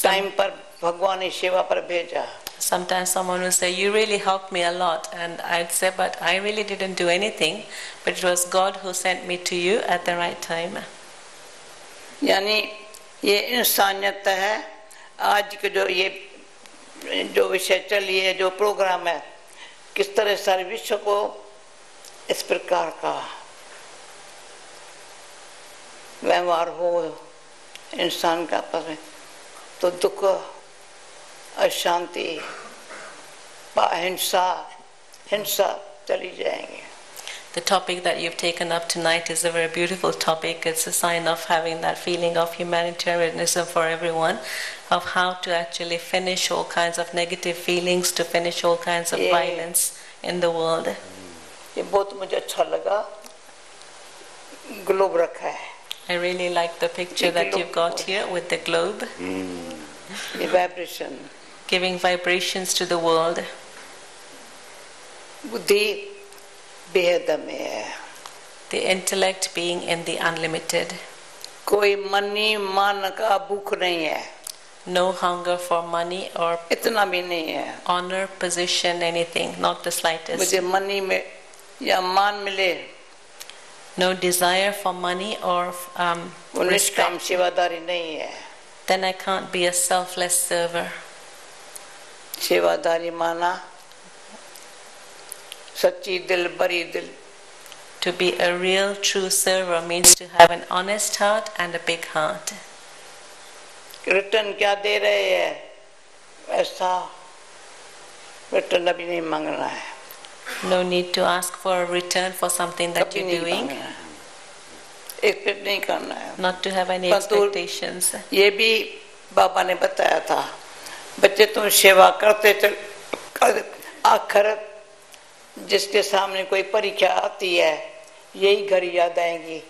time पर भगवान ने सेवा पर भेजा. Sometimes someone will say, "You really helped me a lot," and I'd say, "But I really didn't do anything. But it was God who sent me to you at the right time." यानी ये इंसानियत है. आज के जो विषय चली है, जो प्रोग्राम है, किस तरह सारे विश्व को इस प्रकार का व्यवहार हो इंसान का आपस में, तो दुख, अशांति, हिंसा चली जाएंगे. The topic that you've taken up tonight is a very beautiful topic. It's a sign of having that feeling of humanitarianism for everyone, of how to actually finish all kinds of negative feelings, to finish all kinds of violence in the world. ये बहुत मुझे अच्छा लगा. Globe रखा है. I really like the picture that you've got here with the globe. ये vibration. Giving vibrations to the world. बुद्धि बेहद में है. The intellect being in the unlimited. कोई मनी मान का भूख नहीं है. No hunger for money or इतना भी नहीं है. honor, position, anything, not the slightest. मुझे मनी में या मान मिले. No desire for money or निष्काम सेवादारी नहीं है. Then I can't be a selfless server. सेवादारी माना सच्ची दिल बड़ी दिल. To be a real true server means to have an honest heart and a big heart. Return क्या दे रहे हैं ऐसा रिटर्न अभी नहीं मांगना है. No need to ask for a return for something that you're doing. Expect नहीं करना है. Not to have any expectations. ये भी बाबा ने बताया था, बच्चे तुम सेवा करते चल, आखिर जिसके सामने कोई परीक्षा आती है यही घड़ी याद आएंगी.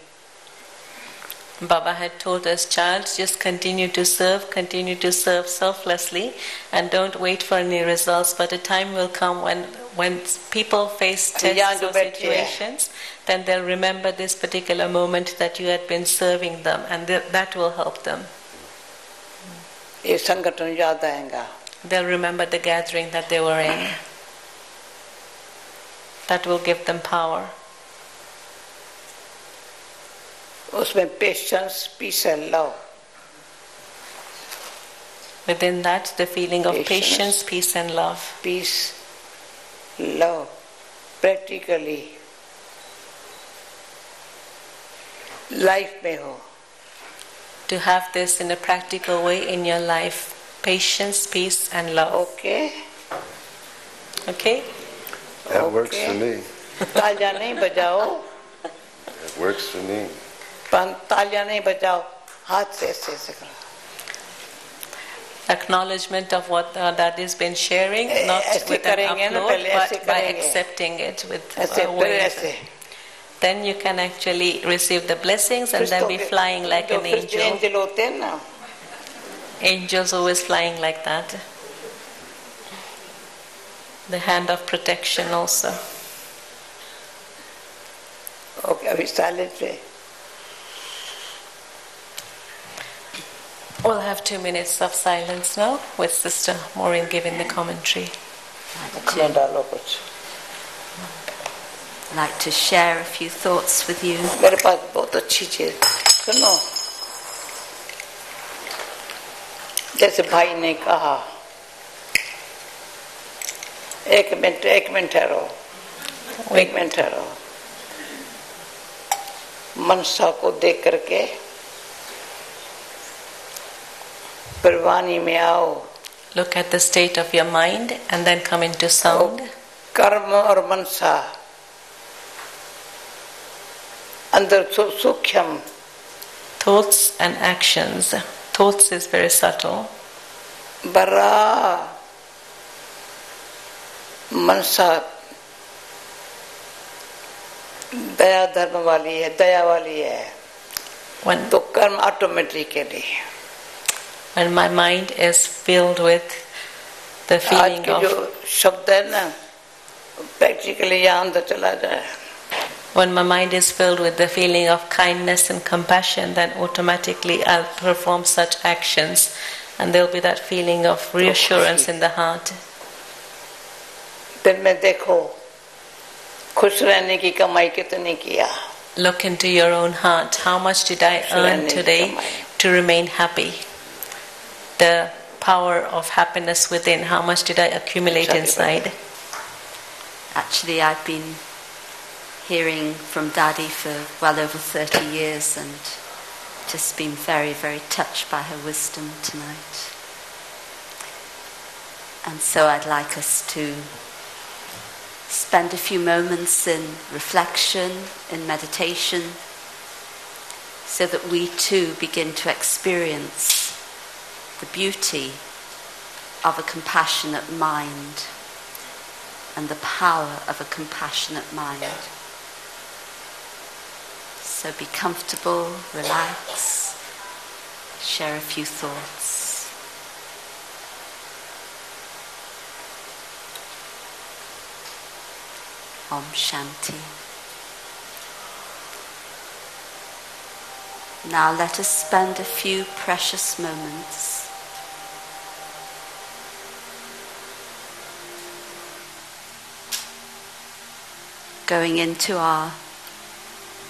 Baba had told us, child, just continue to serve selflessly, and don't wait for any results. But a time will come when people face tests or situations, then they'll remember this particular moment that you had been serving them, and that will help them. ये संगठन याद आएगा. They'll remember the gathering that they were in. That will give them power. उसमें patience, peace and love. Within that, the feeling of patience, peace and love. Peace, love, practically. Life में हो. To have this in a practical way in your life. Patience, peace and love. Okay. Okay? That works for me. तालियां नहीं बजाओ. That works for me. तालियां नहीं बजाओ, हाथ से ऐसे करो. Acknowledgement of what Dadi's been sharing, not with an upload, but by accepting it with words. Then you can actually receive the blessings and then be flying like an angel. Angels always flying like that. The hand of protection also. Okay, अभी silent पे. We'll have 2 minutes of silence now with Sister Maureen giving the commentary. I'd like to share a few thoughts with you. मेरे पास बहुत अच्छी चीज सुनो. जैसे भाई ने कहा, एक मिनट ठहरो, मनसा को देख करके प्रवाणी में आओ. Look at the state of your mind and then come into sound. कर्म और मनसा अंदर सूक्ष्म. Thoughts and actions. Thoughts is very subtle. बड़ा मनसा दया धर्म वाली है, दया वाली है. तो कर्म automatically. When my mind is filled with the feeling आज के जो शब्द है ना, practically यहाँ अंदर चला जाए. When my mind is filled with the feeling of kindness and compassion, then automatically I'll perform such actions, and there'll be that feeling of reassurance in the heart. दिन में देखो, खुश रहने की कमाई कितनी किया. Look into your own heart. How much did I earn today to remain happy? The power of happiness within. How much did I accumulate inside? Actually, I've been hearing from Dadi for well over 30 years and just been very, very touched by her wisdom tonight. And so I'd like us to spend a few moments in reflection, in meditation, so that we too begin to experience the beauty of a compassionate mind and the power of a compassionate mind. So be comfortable, relax, share a few thoughts. Om Shanti. Now let us spend a few precious moments going into our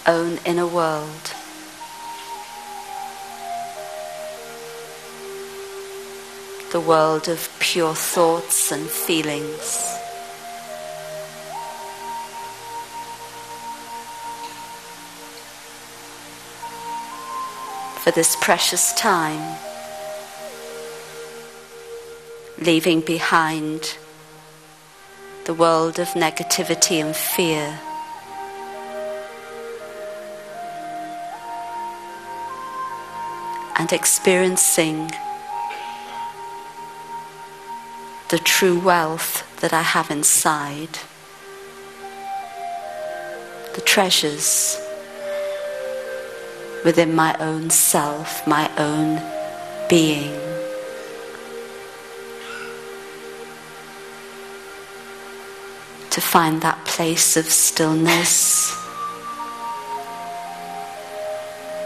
own inner world. The world of pure thoughts and feelings. For this precious time, leaving behind the world of negativity and fear, and experiencing the true wealth that I have inside, the treasures within my own self, my own being. To find that place of stillness,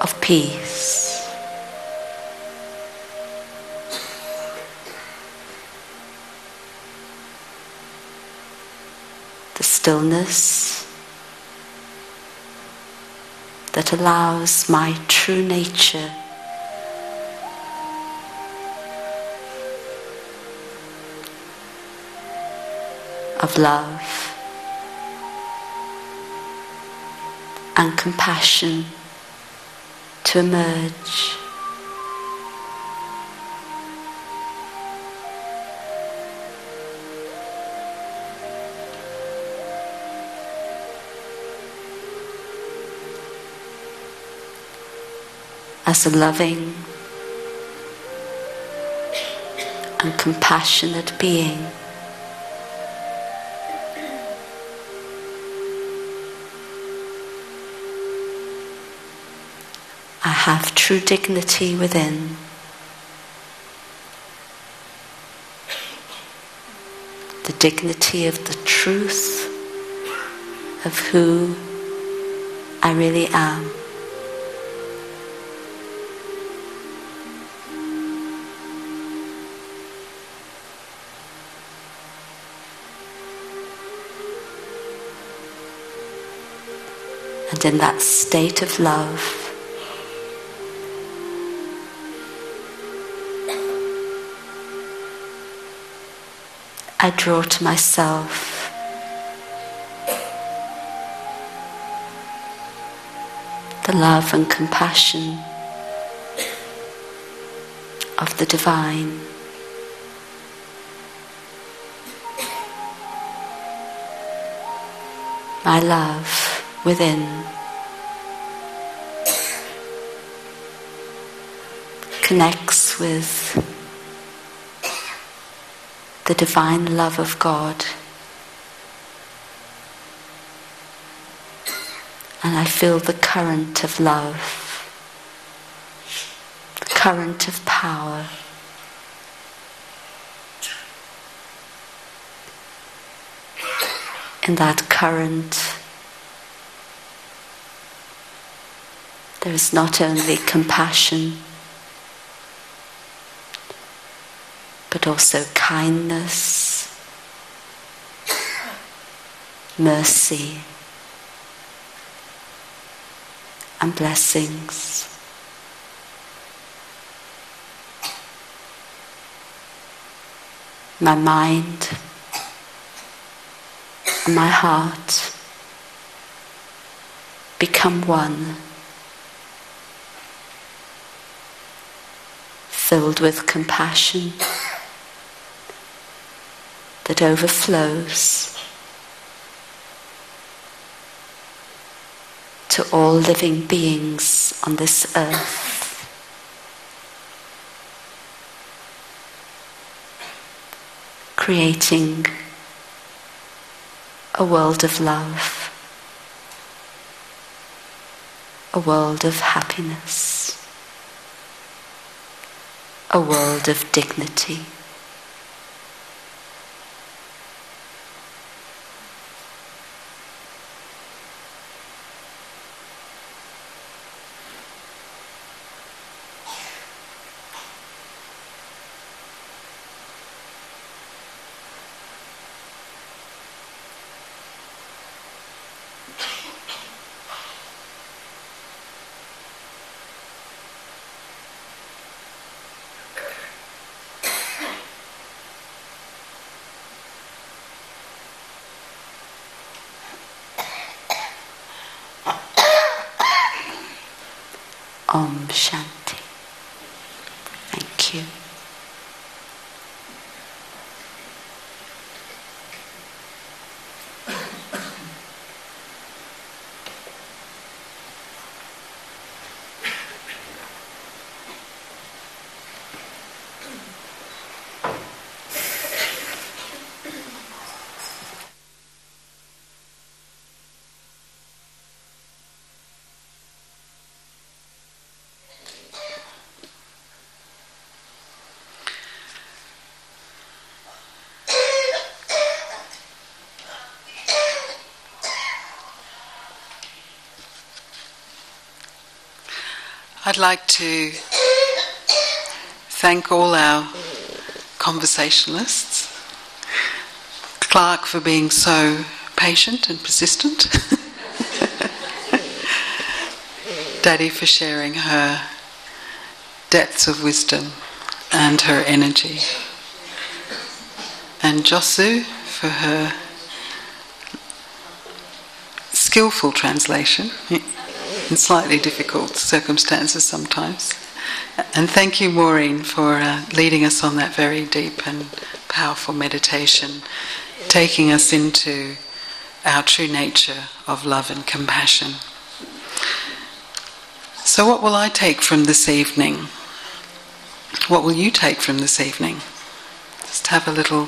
of peace. The stillness that allows my true nature of love and compassion to emerge. As a loving and compassionate being. I have true dignity within. The dignity of the truth of who I really am. And in that state of love, I draw to myself the love and compassion of the divine. My love within connects with the divine love of God, and I feel the current of love, the current of power. In that current, there is not only compassion, but also kindness, mercy, and blessings. My mind and my heart become one, filled with compassion that overflows to all living beings on this earth. Creating a world of love, a world of happiness, a world of dignity. Om Shanti. Thank you. I'd like to thank all our conversationalists, Clarke for being so patient and persistent, Dadi for sharing her depths of wisdom and her energy, and Josu for her skillful translation in slightly difficult circumstances sometimes. And thank you, Maureen, for leading us on that very deep and powerful meditation, taking us into our true nature of love and compassion. So what will I take from this evening? What will you take from this evening? Just have a little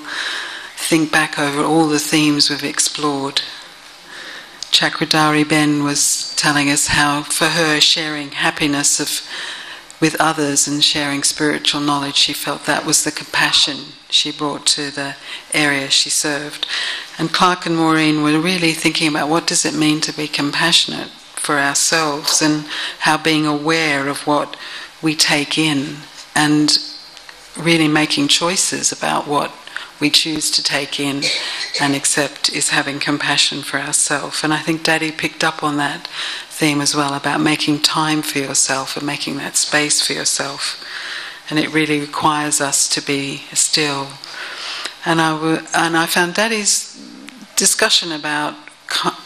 think back over all the themes we've explored. Chakra Dari Ben was telling us how, for her, sharing happiness with others and sharing spiritual knowledge, she felt that was the compassion she brought to the area she served. And Clarke and Maureen were really thinking about what does it mean to be compassionate for ourselves, and how being aware of what we take in and really making choices about what we choose to take in and accept is having compassion for ourselves. And I think Dadi picked up on that theme as well, about making time for yourself and making that space for yourself. And it really requires us to be still And I found Daddy's discussion about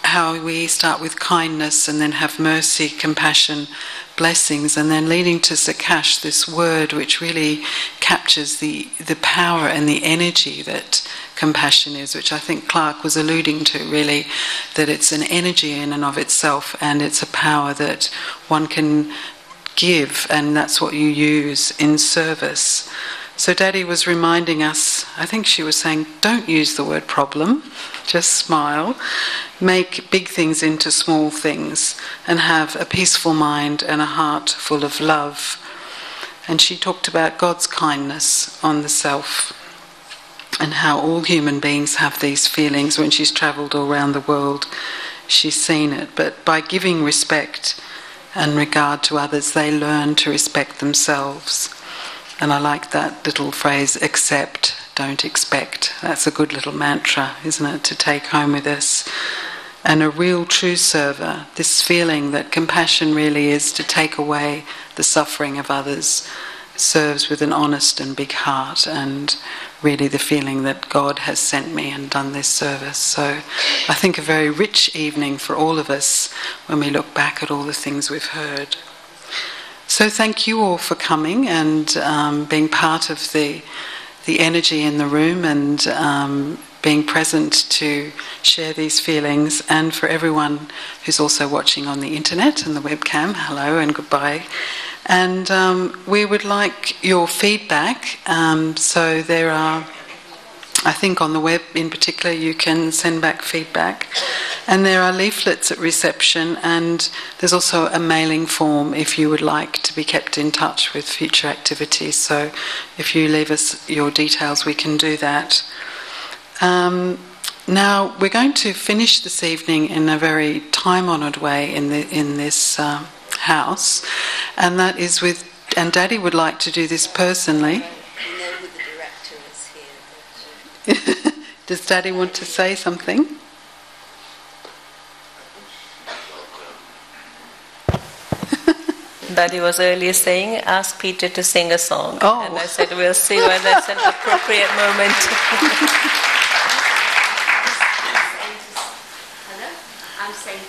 how we start with kindness and then have mercy, compassion, blessings, and then leading to Sakash, this word which really captures the power and the energy that compassion is, which I think Clarke was alluding to, really, that it's an energy in and of itself, and it's a power that one can give, and that's what you use in service. So Daddy was reminding us, I think she was saying, don't use the word problem, just smile, make big things into small things, and have a peaceful mind and a heart full of love. And she talked about God's kindness on the self, and how all human beings have these feelings. When she's travelled all around the world, she's seen it. But by giving respect and regard to others, they learn to respect themselves. And I like that little phrase, accept, don't expect. That's a good little mantra, isn't it, to take home with us. And a real true server, this feeling that compassion really is to take away the suffering of others, serves with an honest and big heart, and really the feeling that God has sent me and done this service. So I think a very rich evening for all of us when we look back at all the things we've heard. So thank you all for coming and being part of the energy in the room, and being present to share these feelings, and for everyone who's also watching on the internet and the webcam, hello and goodbye. And we would like your feedback, so there are, I think on the web in particular, you can send back feedback. And there are leaflets at reception, and there's also a mailing form if you would like to be kept in touch with future activities. So if you leave us your details, we can do that. Now, we're going to finish this evening in a very time-honoured way in this house, and that is with, and Daddy would like to do this personally. You know who the director is here. Does Daddy want to say something? Daddy was earlier saying, ask Peter to sing a song. Oh. And I said, we'll see when that's an appropriate moment. I'm saying to...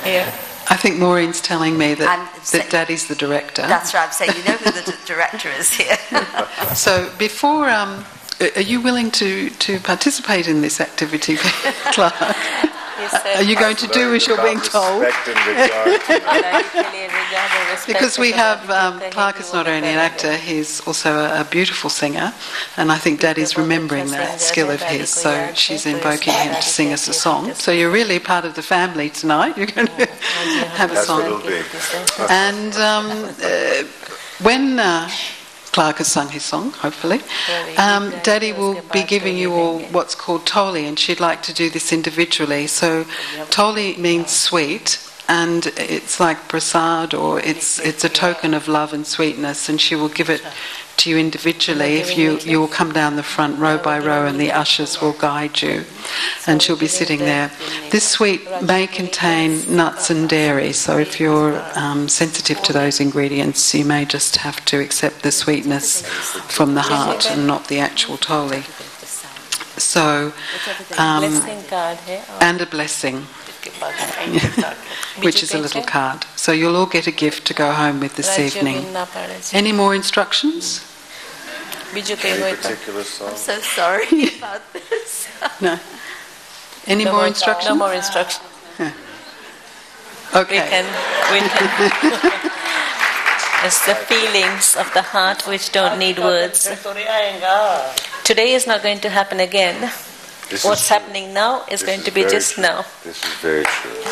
Yeah. I think Maureen's telling me that Daddy's the director. That's right, I'm saying you know who the director is here. So before, are you willing to participate in this activity, Clarke? Are you going to do as you're being told? Because we have, Clarke is not only an actor, he's also a beautiful singer, and I think Daddy's remembering that skill of his, so she's invoking him to sing us a song. So you're really part of the family tonight. You're going to have a song. And when Clarke has sung his song, hopefully, Daddy will be giving you all what's called toli, and she'd like to do this individually. So toli means sweet, and it's like prasad, or it's a token of love and sweetness, and she will give it to you individually. If you will come down the front row by row, and the ushers will guide you, and she'll be sitting there. This sweet may contain nuts and dairy, so if you're sensitive to those ingredients, you may just have to accept the sweetness from the heart and not the actual toli. So, and a blessing, which is a little card. So you'll all get a gift to go home with this evening. Any more instructions? Any particular song? I'm so sorry about this. No. Any more instructions? No more instructions. Yeah. Okay. We can. It's the feelings of the heart which don't need words. Today is not going to happen again. What's happening now is going to be just true. now. This is very true.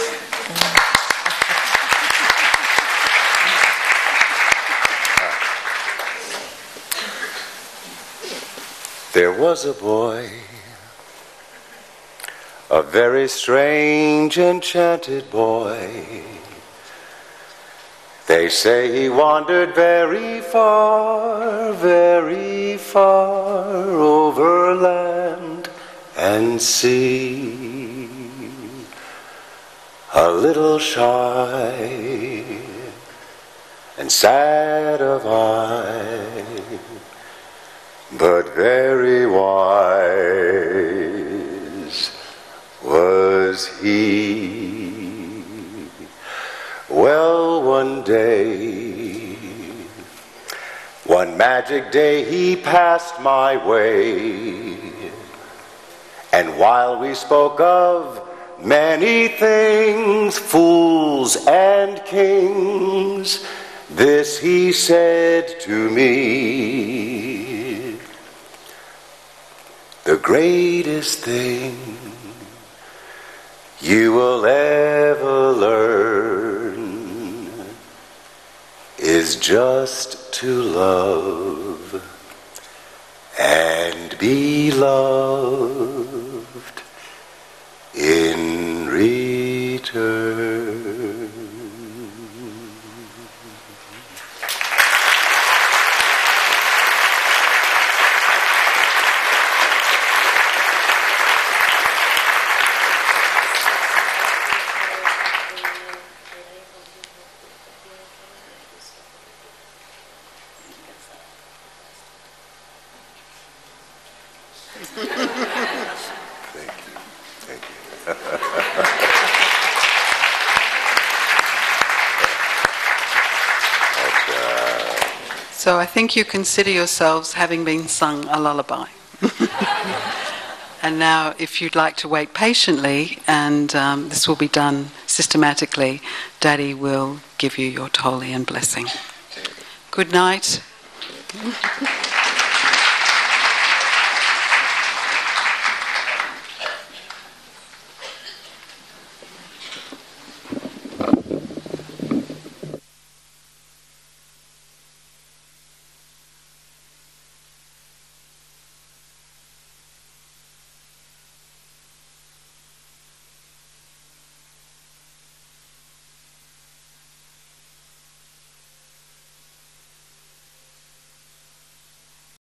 There was a boy, a very strange, enchanted boy. They say he wandered very far over land and sea. A little shy and sad of eye, but very wise was he. Well, one day, one magic day, he passed my way, and while we spoke of many things, fools and kings, this he said to me: the greatest thing you will ever learn is just to love and be loved in return. So I think you consider yourselves having been sung a lullaby. And now, if you'd like to wait patiently, and this will be done systematically, Daddy will give you your Toli and blessing. Good night.